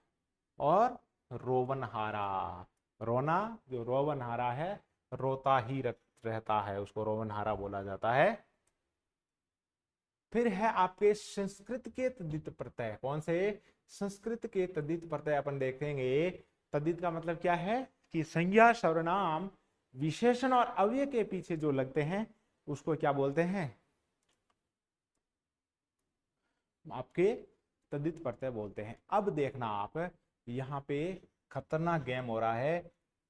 और रोवन हारा। रोना, जो रोवन हारा है, रोता ही रहता है, उसको रोवन हारा बोला जाता है। फिर है आपके संस्कृत के तद्धित प्रत्यय। कौन से? संस्कृत के तद्धित प्रत्यय अपन देखेंगे। तद्धित का मतलब क्या है कि संज्ञा सर्वनाम विशेषण और अव्यय के पीछे जो लगते हैं उसको क्या बोलते हैं? आपके तद्धित प्रत्यय बोलते हैं। अब देखना आप, यहाँ पे खतरनाक गेम हो रहा है।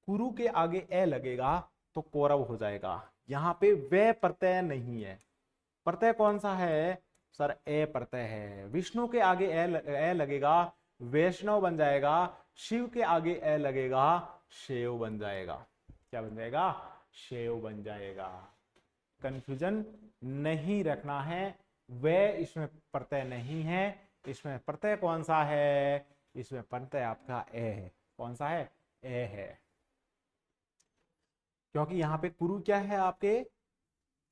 कुरु के आगे ए लगेगा तो कौरव हो जाएगा। यहाँ पे वे प्रत्यय नहीं है। प्रत्यय कौन सा है सर? ए प्रत्यय है। विष्णु के आगे ए लगेगा, वैष्णव बन जाएगा। शिव के आगे ए लगेगा, शेव बन जाएगा। क्या बन जाएगा? शेव बन जाएगा। कंफ्यूजन नहीं रखना है। वे इसमें प्रत्यय नहीं है। इसमें प्रत्यय कौन सा है? इसमें प्रत्यय आपका ए है। कौन सा है? ए है। क्योंकि यहाँ पे कुरु क्या है आपके?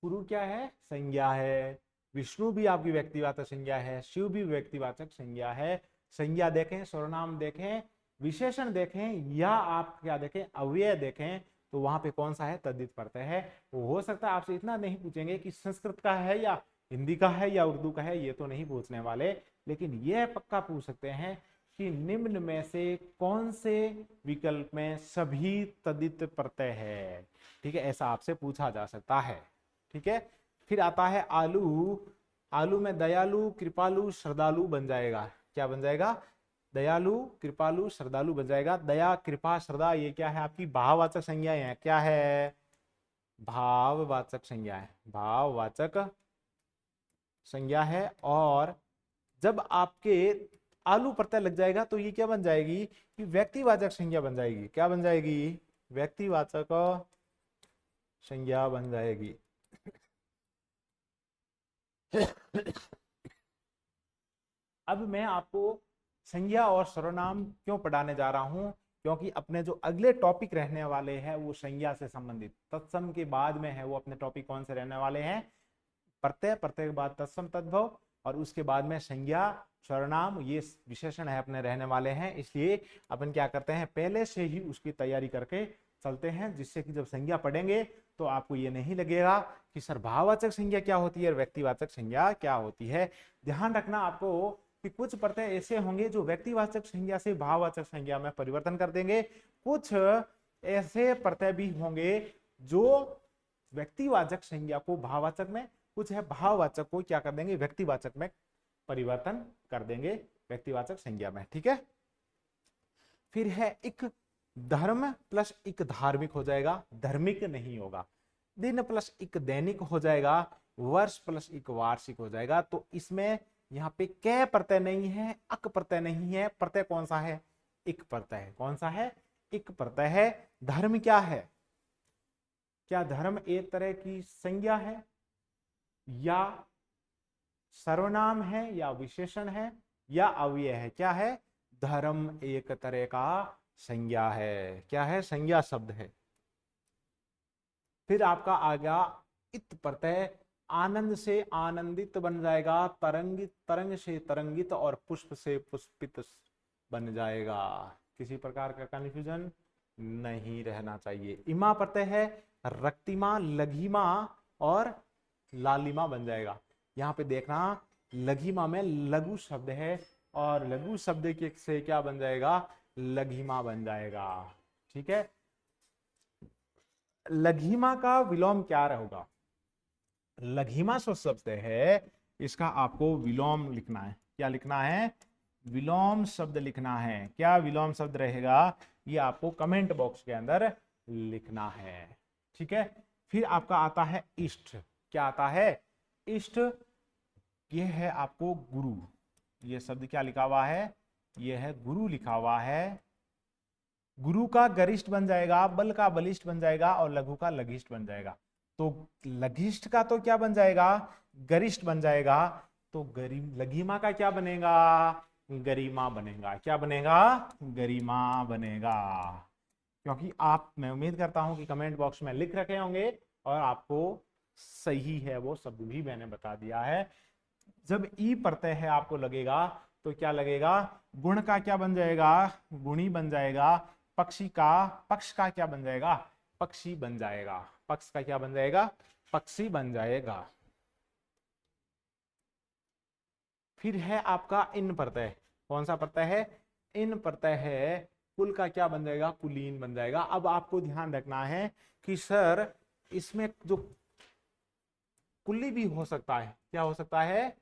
कुरु क्या है? संज्ञा है। विष्णु भी आपकी व्यक्तिवाचक संज्ञा है, शिव भी व्यक्तिवाचक संज्ञा है। संज्ञा देखें, सर्वनाम देखें, विशेषण देखें, या आप क्या देखें? अव्यय देखें, तो वहां पे कौन सा है? तद्धित प्रत्यय है। वो हो सकता है आपसे इतना नहीं पूछेंगे कि संस्कृत का है या हिंदी का है या उर्दू का है, ये तो नहीं पूछने वाले, लेकिन यह पक्का पूछ सकते हैं कि निम्न में से कौन से विकल्प में सभी तद्धित प्रत्यय है। ठीक है, ऐसा आपसे पूछा जा सकता है। ठीक है, फिर आता है आलू। आलू में दयालु, कृपालु, श्रद्धालु बन जाएगा। क्या बन जाएगा? दयालु, कृपालु, श्रद्धालु बन जाएगा। दया, कृपा, श्रद्धा ये क्या है? आपकी भाववाचक संज्ञाएं हैं। क्या है? भाववाचक संज्ञा है। भाववाचक संज्ञा है। और जब आपके आलू प्रत्यय लग जाएगा तो ये क्या बन जाएगी? कि व्यक्तिवाचक संज्ञा बन जाएगी। क्या बन जाएगी? व्यक्तिवाचक संज्ञा बन जाएगी। अब मैं आपको संज्ञा और सर्वनाम क्यों पढ़ाने जा रहा हूं? क्योंकि अपने जो अगले टॉपिक रहने वाले हैं वो संज्ञा से संबंधित, तत्सम के बाद में है वो अपने टॉपिक कौन से रहने वाले हैं? प्रत्यय, प्रत्यय के बाद तत्सम तद्भव, और उसके बाद में संज्ञा सर्वनाम, ये विशेषण है अपने रहने वाले हैं। इसलिए अपन क्या करते हैं, पहले से ही उसकी तैयारी करके चलते हैं, जिससे कि जब संज्ञा पढ़ेंगे तो आपको ये नहीं लगेगा कि सर भाववाचक संज्ञा क्या होती है और व्यक्तिवाचक संज्ञा क्या होती है। ध्यान रखना आपको कि कुछ प्रत्यय ऐसे होंगे जो व्यक्तिवाचक संज्ञा से भाववाचक संज्ञा में परिवर्तन कर देंगे। कुछ ऐसे प्रत्यय भी होंगे जो व्यक्तिवाचक संज्ञा को भाववाचक में, कुछ है भाववाचक को क्या कर देंगे? व्यक्तिवाचक में परिवर्तन कर देंगे, व्यक्तिवाचक संज्ञा में। ठीक है, फिर है इक धर्म प्लस इक धार्मिक हो जाएगा, धार्मिक नहीं होगा। दिन प्लस इक दैनिक हो जाएगा, वर्ष प्लस इक वार्षिक हो जाएगा। तो इसमें यहाँ पे कै प्रत्यय नहीं है, अक प्रत्यय नहीं है। प्रत्यय कौन सा है? इक प्रत्यय है। कौन सा है? इक प्रत्यय है। धर्म क्या है? क्या धर्म एक तरह की संज्ञा है, या सर्वनाम है, या विशेषण है, या अव्यय है? क्या है? धर्म एक तरह का संज्ञा है। क्या है? संज्ञा शब्द है। फिर आपका आ गया इत प्रत्यय। आनंद से आनंदित बन जाएगा, तरंगित, तरंग से तरंगित, और पुष्प से पुष्पित बन जाएगा। किसी प्रकार का कंफ्यूजन नहीं रहना चाहिए। इमा प्रत्यय है, रक्तिमा, लघिमा और लालिमा बन जाएगा। यहाँ पे देखना, लघिमा में लघु शब्द है, और लघु शब्द के से क्या बन जाएगा? लघिमा बन जाएगा। ठीक है, लघिमा का विलोम क्या होगा? लघिमा जो शब्द है इसका आपको विलोम लिखना है। क्या लिखना है? विलोम शब्द लिखना है। क्या विलोम शब्द रहेगा? ये आपको कमेंट बॉक्स के अंदर लिखना है। ठीक है, फिर आपका आता है इष्ट। क्या आता है? इष्ट। ये है आपको गुरु। ये शब्द क्या लिखा हुआ है? ये है गुरु लिखा हुआ है। गुरु का गरिष्ठ बन जाएगा, बल का बलिष्ठ बन जाएगा, और लघु का लघिष्ठ बन जाएगा। तो लघिष्ठ का तो क्या बन जाएगा? गरिष्ठ बन जाएगा। तो लघिमा का क्या बनेगा? गरिमा बनेगा। क्या बनेगा? गरिमा बनेगा। क्योंकि आप, मैं उम्मीद करता हूं कि कमेंट बॉक्स में लिख रखे होंगे और आपको सही है वो सब भी मैंने बता दिया है। जब ई प्रत्यय है आपको लगेगा तो क्या लगेगा, गुण का क्या बन जाएगा, गुणी बन जाएगा, पक्षी का, पक्ष का क्या बन जाएगा, पक्षी बन जाएगा, पक्ष का क्या बन जाएगा, पक्षी बन जाएगा। फिर है आपका इन प्रत्यय, कौन सा प्रत्यय है, इन प्रत्यय है, कुल का क्या बन जाएगा, कुलीन बन जाएगा। अब आपको ध्यान रखना है कि सर इसमें जो कुली भी हो सकता है, क्या हो सकता है,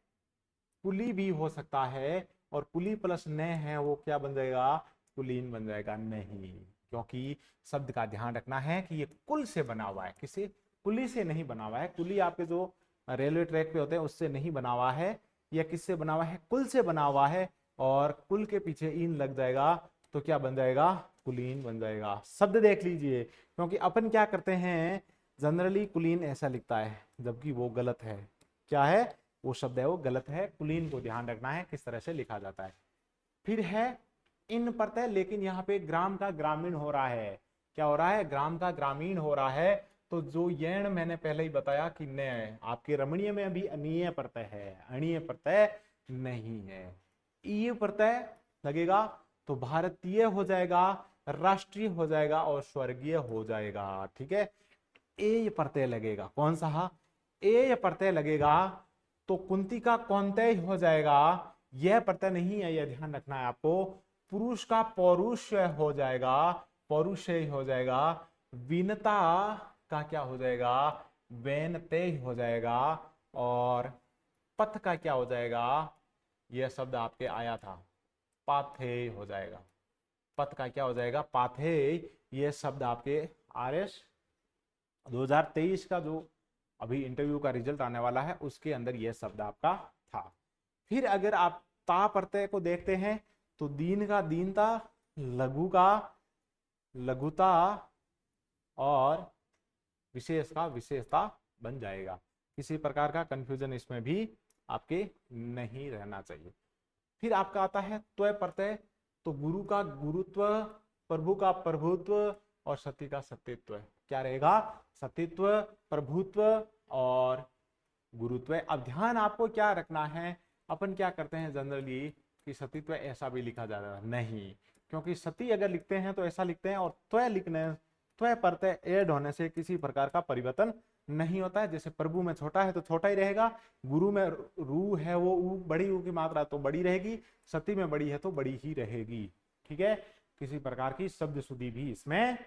कुली भी हो सकता है, और कुली प्लस न है वो क्या बन जाएगा, कुलीन बन जाएगा, नहीं, क्योंकि शब्द का ध्यान रखना है कि ये कुल से बना हुआ है, किसी कुली से नहीं बना हुआ है। कुली आपके जो रेलवे ट्रैक पे होते हैं उससे नहीं बना हुआ है, यह किससे बना हुआ है, कुल से बना हुआ है, और कुल के पीछे इन लग जाएगा तो क्या बन जाएगा, कुलीन बन जाएगा। शब्द देख लीजिए, क्योंकि अपन क्या करते हैं, जनरली कुलीन ऐसा लिखता है जबकि वो गलत है, क्या है, वो शब्द है वो गलत है, कुलीन को ध्यान रखना है किस तरह से लिखा जाता है। फिर है इन प्रत्यय, लेकिन यहाँ पे ग्राम का ग्रामीण हो रहा है, क्या हो रहा है, ग्राम का ग्रामीण हो रहा है, तो जो यण मैंने पहले ही बताया कि न, आपके रमणीय में अभी अनीय प्रत्यय है, अणीय प्रत्यय नहीं है। ई प्रत्यय लगेगा तो भारतीय हो जाएगा, राष्ट्रीय हो जाएगा और स्वर्गीय हो जाएगा, ठीक है। ए प्रत्यय लगेगा, कौन सा, ए प्रत्यय लगेगा तो कुंती का कौनते हो जाएगा, यह प्रत्यय नहीं है, यह ध्यान रखना है आपको। पुरुष का पौरुष हो जाएगा, पौरुष हो जाएगा। विनता का क्या हो जाएगा, वेनते हो जाएगा। और पथ का क्या हो जाएगा, यह शब्द आपके आया था, पाथे हो जाएगा। पथ का क्या हो जाएगा, पाथे, यह शब्द आपके आरएस 2023 का जो अभी इंटरव्यू का रिजल्ट आने वाला है उसके अंदर यह शब्द आपका था। फिर अगर आप ता प्रत्यय को देखते हैं तो दीन का दीनता, लघु का लघुता और विशेष का विशेषता बन जाएगा। किसी प्रकार का कंफ्यूजन इसमें भी आपके नहीं रहना चाहिए। फिर आपका आता है त्वय प्रत्यय, तो गुरु का गुरुत्व, प्रभु का प्रभुत्व और सती का सतीत्व, क्या रहेगा, सतीत्व, प्रभुत्व और गुरुत्व। अब ध्यान आपको क्या रखना है, अपन क्या करते हैं जनरली कि सतीत्व ऐसा भी लिखा जाता है, नहीं, क्योंकि सती अगर लिखते हैं तो ऐसा लिखते हैं, और त्वय लिखने, त्वय प्रत्यय ऐड होने से किसी प्रकार का परिवर्तन नहीं होता है। जैसे प्रभु में छोटा है तो छोटा ही रहेगा, गुरु में रू है वो ऊ, बड़ी ऊ की मात्रा तो बड़ी रहेगी, सती में बड़ी है तो बड़ी ही रहेगी, ठीक है। किसी प्रकार की शब्द शुद्धि भी इसमें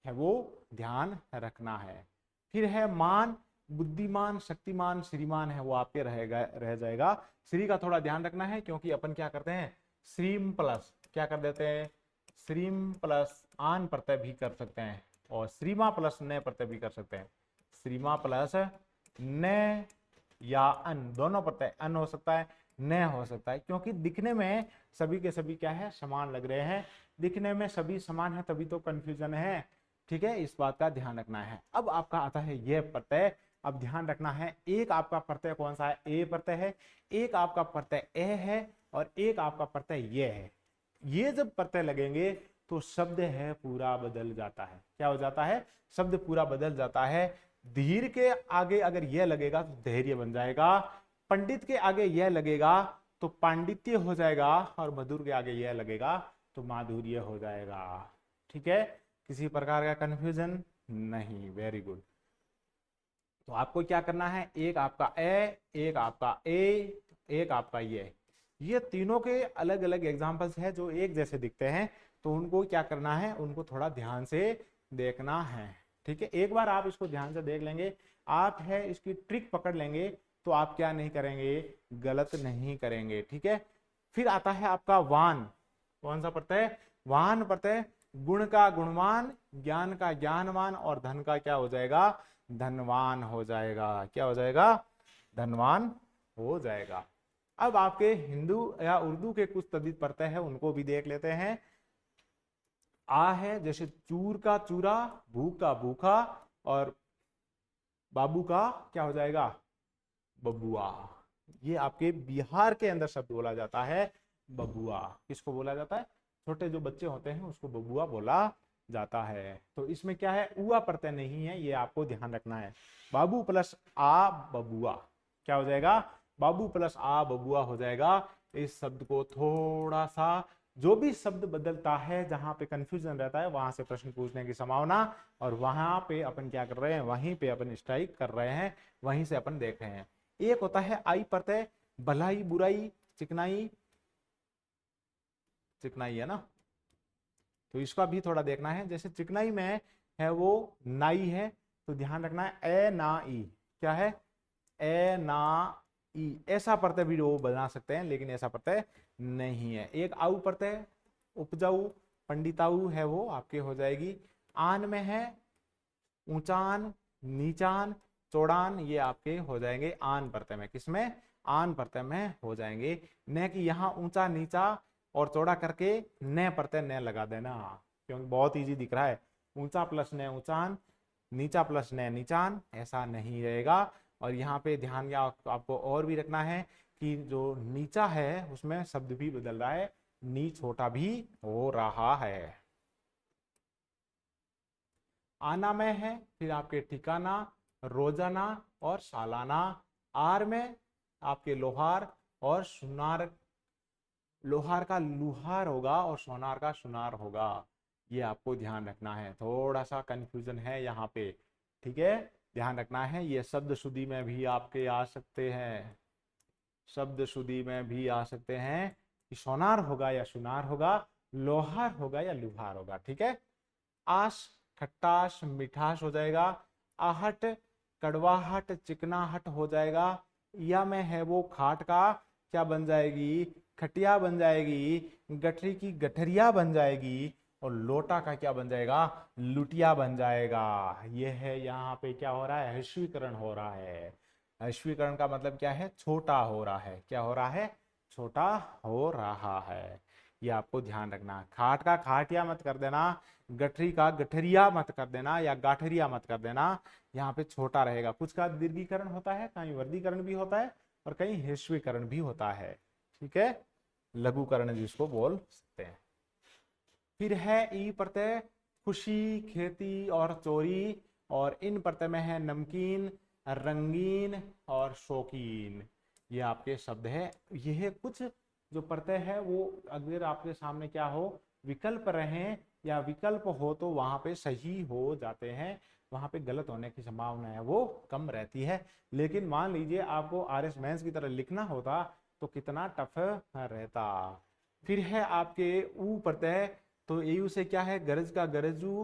है वो ध्यान रखना है। फिर है मान, बुद्धिमान, शक्तिमान, श्रीमान है वो आपके रह जाएगा। श्री का थोड़ा ध्यान रखना है क्योंकि अपन क्या करते हैं, श्रीम प्लस क्या कर देते हैं, श्रीम प्लस आन प्रत्यय भी कर सकते हैं, और श्रीमा प्लस न प्रत्यय भी कर सकते हैं। श्रीमा प्लस न या अन, दोनों प्रत्यय, अन हो सकता है, न हो सकता है, क्योंकि दिखने में सभी के सभी क्या है, समान लग रहे हैं, दिखने में सभी समान है तभी तो कंफ्यूजन है, ठीक है, इस बात का ध्यान रखना है। अब आपका आता है यह प्रत्यय, अब ध्यान रखना है, एक आपका प्रत्यय कौन सा है, ए प्रत्यय है, एक आपका प्रत्यय ए है, और एक आपका प्रत्यय ये है। ये जब प्रत्यय लगेंगे तो शब्द है पूरा बदल जाता है, क्या हो जाता है, शब्द पूरा बदल जाता है। धीर के आगे अगर यह लगेगा तो धैर्य बन जाएगा, पंडित के आगे यह लगेगा तो पांडित्य हो जाएगा, और मधुर के आगे यह लगेगा तो माधुर्य हो जाएगा, ठीक है। किसी प्रकार का कंफ्यूजन नहीं, वेरी गुड। तो आपको क्या करना है, एक आपका ए, एक आपका ए, एक आपका ये तीनों के अलग अलग एग्जांपल्स हैं जो एक जैसे दिखते हैं, तो उनको क्या करना है, उनको थोड़ा ध्यान से देखना है, ठीक है। एक बार आप इसको ध्यान से देख लेंगे, आप है इसकी ट्रिक पकड़ लेंगे तो आप क्या नहीं करेंगे, गलत नहीं करेंगे, ठीक है। फिर आता है आपका वान, कौन सा प्रत्यय, वान प्रत्यय, गुण का गुणवान, ज्ञान का ज्ञानवान और धन का क्या हो जाएगा, धनवान हो जाएगा, क्या हो जाएगा, धनवान हो जाएगा। अब आपके हिंदू या उर्दू के कुछ तद्धित प्रत्यय है उनको भी देख लेते हैं। आ है जैसे चूर का चूरा, भूख का भूखा और बाबू का क्या हो जाएगा, बबुआ। ये आपके बिहार के अंदर शब्द बोला जाता है बबुआ। किसको बोला जाता है, छोटे जो बच्चे होते हैं उसको बबुआ बोला जाता है। तो इसमें क्या है, उआ प्रत्यय नहीं है, ये आपको ध्यान रखना है। बाबू प्लस आ बबुआ क्या हो जाएगा, बाबू प्लस आ बबुआ हो जाएगा। इस शब्द को थोड़ा सा, जो भी शब्द बदलता है जहां पे कंफ्यूजन रहता है वहां से प्रश्न पूछने की संभावना, और वहां पे अपन क्या कर रहे हैं, वहीं पे अपन स्ट्राइक कर रहे हैं, वहीं से अपन देख रहे हैं। एक होता है आई प्रत्यय, भलाई बुराई चिकनाई, चिकनाई है ना, तो इसका भी थोड़ा देखना है। जैसे चिकनाई में है वो नाई है, तो ध्यान रखना है ए ना ई, क्या है ए ना ई, ऐसा प्रत्यय भी वो बना सकते हैं, लेकिन ऐसा प्रत्यय नहीं है। एक आऊ प्रत्यय, उपजाऊ पंडिताऊ है वो आपके हो जाएगी। आन में है ऊंचान नीचान चौड़ान, ये आपके हो जाएंगे आन प्रत्यय में। किसमें, आन प्रत्यय में हो जाएंगे। न कि यहाँ ऊंचा नीचा और चौड़ा करके न प्रत्यय न लगा देना, क्योंकि बहुत इजी दिख रहा है। ऊंचा प्लस न ऊंचान, नीचा प्लस न नीचान, ऐसा नहीं रहेगा। और यहाँ पे ध्यान आपको और भी रखना है कि जो नीचा है उसमें शब्द भी बदल रहा है, नी छोटा भी हो रहा है। आना में है फिर आपके ठिकाना, रोजाना और सालाना। आर में आपके लोहार और सुनार, लोहार का लुहार होगा और सोनार का सुनार होगा, ये आपको ध्यान रखना है। थोड़ा सा कंफ्यूजन है यहाँ पे, ठीक है, ध्यान रखना है। ये शब्द शुद्धि में भी आपके आ सकते हैं, शब्द शुद्धि में भी आ सकते हैं कि सोनार होगा या सुनार होगा, लोहार होगा या लुहार होगा, ठीक है। आस खट्टास मिठास हो जाएगा। आहट कड़वाहट चिकनाहट हो जाएगा। या में है वो खाट का क्या बन जाएगी, खटिया बन जाएगी। गठरी की गठरिया बन जाएगी। और लोटा का क्या बन जाएगा, लुटिया बन जाएगा। ये है यहाँ पे क्या हो रहा है, हर्षीकरण हो रहा है। हर्षीकरण का मतलब क्या है, छोटा हो रहा है। क्या हो रहा है, छोटा हो रहा है, ये आपको ध्यान रखना। खाट का खाटिया मत कर देना, गठरी का गठरिया मत कर देना, या गाठरिया मत कर देना। यहाँ पे छोटा रहेगा। कुछ का दीर्घीकरण होता है, कहीं वर्गीकरण भी होता है, और कहीं ह्रस्वीकरण भी होता है, ठीक है, लघुकरण जिसको बोल सकते हैं। फिर है ई प्रत्यय, खुशी खेती और चोरी। और इन प्रत्यय में है नमकीन रंगीन और शौकीन, ये आपके शब्द है। यह कुछ जो प्रत्यय है वो अगर आपके सामने क्या हो, विकल्प रहे या विकल्प हो तो वहां पे सही हो जाते हैं, वहां पे गलत होने की संभावना है वो कम रहती है। लेकिन मान लीजिए आपको आरएस मेंस की तरह लिखना होता तो कितना टफ रहता। फिर है आपके ऊ प्रत्यय, तो एयू से क्या है, गरज का गरजू,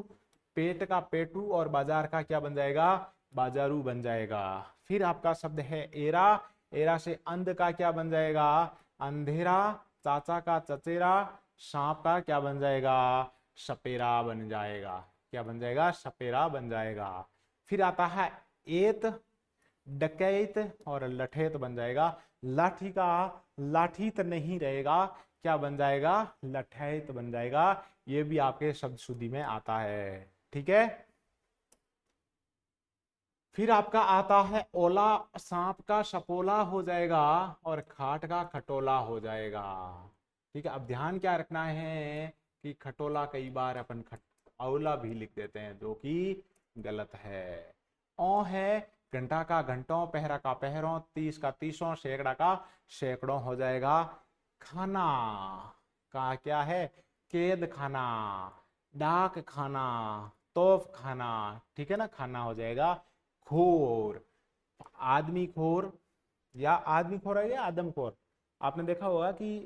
पेट का पेटू, और बाजार का क्या बन जाएगा, बाजारू बन जाएगा। फिर आपका शब्द है एरा, एरा से अंध का क्या बन जाएगा, अंधेरा। चाचा का चचेरा, सांप का क्या बन जाएगा, सपेरा बन जाएगा। क्या बन जाएगा, सपेरा बन जाएगा। फिर आता है एत, डकैत और लठेत बन जाएगा। लाठी का लाठीत नहीं रहेगा, क्या बन जाएगा, लठैत बन जाएगा। ये भी आपके शब्द शुद्धि में आता है, ठीक है। फिर आपका आता है ओला, सांप का सपोला हो जाएगा और खाट का खटोला हो जाएगा, ठीक है। अब ध्यान क्या रखना है कि खटोला कई बार अपन औला भी लिख देते हैं, जो कि गलत है। ओ है घंटा का घंटों, पहरा का पहरों, 30 का तीसों, सैकड़ा का सैकड़ों हो जाएगा। खाना का क्या है, कैद खाना, डाक खाना, तोफ खाना, ठीक है ना, खाना हो जाएगा। खोर, आदमी खोर, या आदमी खोर है या आदम खोर। आपने देखा होगा कि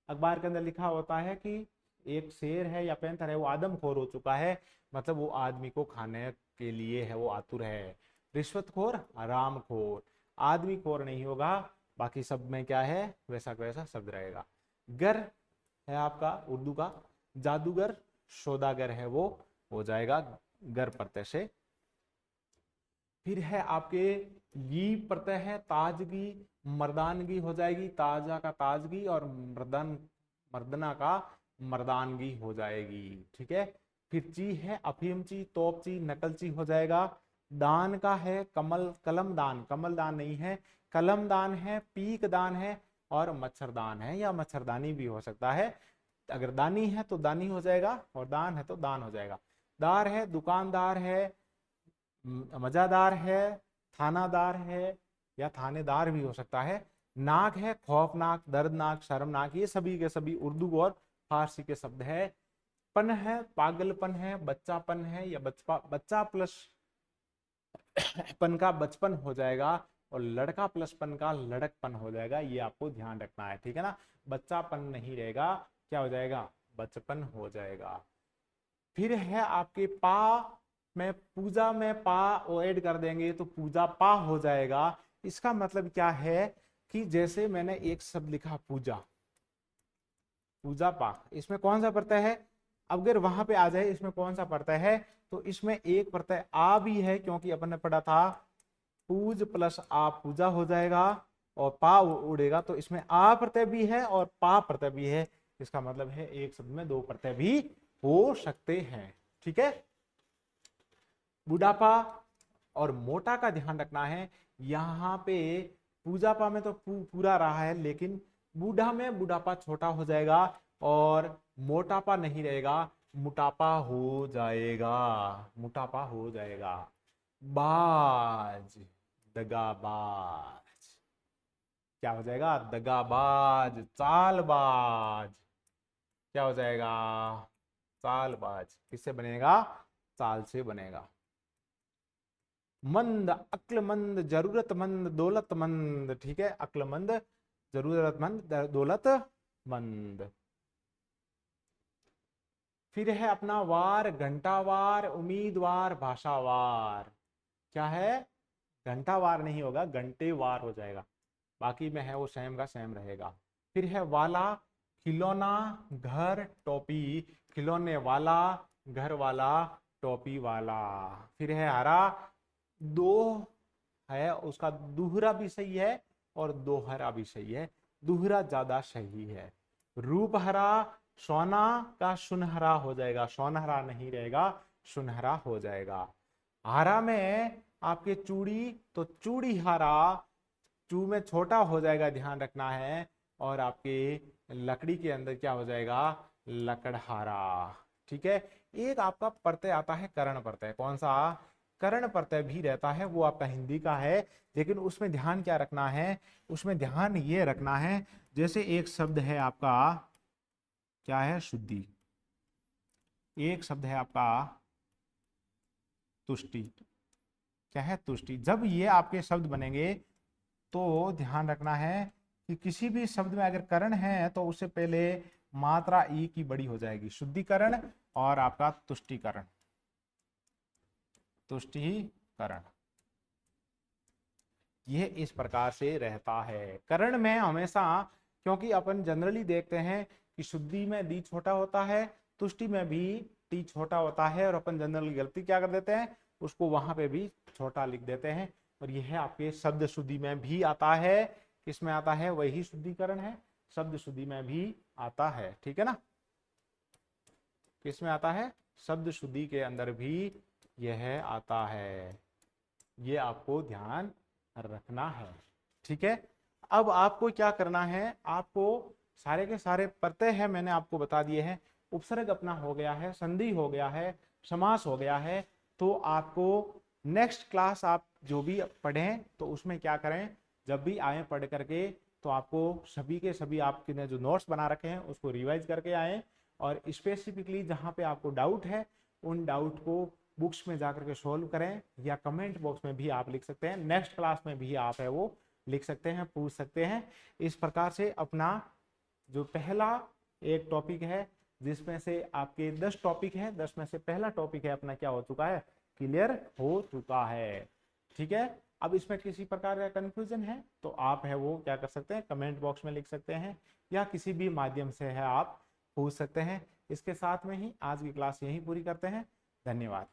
अखबार के अंदर लिखा होता है कि एक शेर है या पैंथर है वो आदम खोर हो चुका है, मतलब वो आदमी को खाने के लिए है वो आतुर है। रिश्वतखोर, हरामखोर, आदमी खोर नहीं होगा, बाकी सब में क्या है वैसा वैसा शब्द रहेगा। गर है आपका उर्दू का, जादूगर सौदागर है वो हो जाएगा गर प्रत्यय से। फिर है आपके गी प्रत्यय है, ताजगी मर्दानगी हो जाएगी। ताजा का ताजगी और मर्दन मर्दना का मर्दानगी हो जाएगी, ठीक है। फिर ची है अफीमची, तोपची, नकलची हो जाएगा। दान का है कमल कलम दान, कमल दान नहीं है, कलम दान है, पीक दान है और मच्छरदान है, या मच्छरदानी भी हो सकता है। अगर दानी है तो दानी हो जाएगा और दान है तो दान हो जाएगा। दार है दुकानदार है, मजादार है, थानादार है या थानेदार भी हो सकता है। नाक है खौफनाक, दर्दनाक, शर्मनाक, ये सभी के सभी उर्दू और फारसी के शब्द है। पन है पागलपन है, बच्चापन है या बच्चा प्लस पन का बचपन हो जाएगा और लड़का प्लस पन का लड़कपन हो जाएगा, ये आपको ध्यान रखना है, ठीक है ना। बच्चापन नहीं रहेगा, क्या हो जाएगा, बचपन हो जाएगा। फिर है आपके पा में, पूजा में पा ओ ऐड कर देंगे तो पूजा पा हो जाएगा। इसका मतलब क्या है कि जैसे मैंने एक शब्द लिखा पूजा, पूजा पा, इसमें कौन सा प्रत्यय है, अगर वहां पे आ जाए इसमें कौन सा प्रत्यय है, तो इसमें एक प्रत्यय आ भी है, क्योंकि अपन ने पढ़ा था पूज प्लस आ पूजा हो जाएगा और पा उड़ेगा, तो इसमें आ प्रत्यय भी है और पा प्रत्यय भी है। इसका मतलब है एक शब्द में दो प्रत्यय भी हो सकते हैं, ठीक है। बुढ़ापा और मोटा का ध्यान रखना है। यहाँ पे पूजापा में तो पूरा रहा है, लेकिन बूढ़ा में बुढ़ापा छोटा हो जाएगा और मोटापा नहीं रहेगा, मोटापा हो जाएगा, मोटापा हो जाएगा। बाज, दगाबाज, क्या हो जाएगा, दगाबाज, चालबाज, क्या हो जाएगा, चालबाज। किससे बनेगा, चाल से बनेगा। मंद, अक्लमंद, जरूरतमंद, दौलतमंद, ठीक है, अक्लमंद, जरूरतमंद, दौलतमंद। फिर है अपना वार, घंटावार, उम्मीदवार, भाषावार। क्या है, घंटावार नहीं होगा, घंटेवार हो जाएगा, बाकी में है वो सेम का सेम रहेगा। फिर है वाला, खिलौना, घर, टोपी, खिलौने वाला, घर वाला, टोपी वाला। फिर है हरा, दो है उसका दोहरा भी सही है और दोहरा भी सही है, दोहरा ज्यादा सही है। रूप हरा, सोना का सुनहरा हो जाएगा, सोनहरा नहीं रहेगा, सुनहरा हो जाएगा। हारा में आपके चूड़ी, तो चूड़ी हारा, चू में छोटा हो जाएगा, ध्यान रखना है, और आपके लकड़ी के अंदर क्या हो जाएगा, लकड़हारा, ठीक है। एक आपका प्रत्यय आता है कर्ण प्रत्यय, कौन सा, कर्ण प्रत्यय भी रहता है, वो आपका हिंदी का है, लेकिन उसमें ध्यान क्या रखना है, उसमें ध्यान ये रखना है, जैसे एक शब्द है आपका, क्या है, शुद्धि, एक शब्द है आपका तुष्टि, क्या है, तुष्टि। जब ये आपके शब्द बनेंगे तो ध्यान रखना है कि किसी भी शब्द में अगर करण है तो उससे पहले मात्रा ई की बड़ी हो जाएगी, शुद्धिकरण और आपका तुष्टिकरण, तुष्टिकरण, ये इस प्रकार से रहता है। करण में हमेशा, क्योंकि अपन जनरली देखते हैं कि शुद्धि में दी छोटा होता है, तुष्टि में भी टी छोटा होता है, और अपन जनरली गलती क्या कर देते हैं, उसको वहां पे भी छोटा लिख देते हैं, और यह आपके शब्द शुद्धि में भी आता है, किसमें आता है, वही शुद्धिकरण है, शब्द शुद्धि में भी आता है, ठीक है ना। किसमें आता है, शब्द शुद्धि के अंदर भी यह आता है, ये आपको ध्यान रखना है, ठीक है। अब आपको क्या करना है, आपको सारे के सारे प्रत्यय है मैंने आपको बता दिए हैं, उपसर्ग अपना हो गया है, संधि हो गया है, समास हो गया है, तो आपको नेक्स्ट क्लास आप जो भी पढ़ें तो उसमें क्या करें, जब भी आए पढ़ करके तो आपको सभी के सभी आपके जो नोट्स बना रखे हैं उसको रिवाइज करके आए, और स्पेसिफिकली जहाँ पे आपको डाउट है उन डाउट को बुक्स में जाकर के सोल्व करें, या कमेंट बॉक्स में भी आप लिख सकते हैं, नेक्स्ट क्लास में भी आप है वो लिख सकते हैं, पूछ सकते हैं। इस प्रकार से अपना जो पहला एक टॉपिक है, जिसमें से आपके 10 टॉपिक है, 10 में से पहला टॉपिक है अपना क्या हो चुका है, क्लियर हो चुका है, ठीक है। अब इसमें किसी प्रकार का कंफ्यूजन है तो आप है वो क्या कर सकते हैं, कमेंट बॉक्स में लिख सकते हैं, या किसी भी माध्यम से है आप पूछ सकते हैं। इसके साथ में ही आज की क्लास यहीं पूरी करते हैं, धन्यवाद।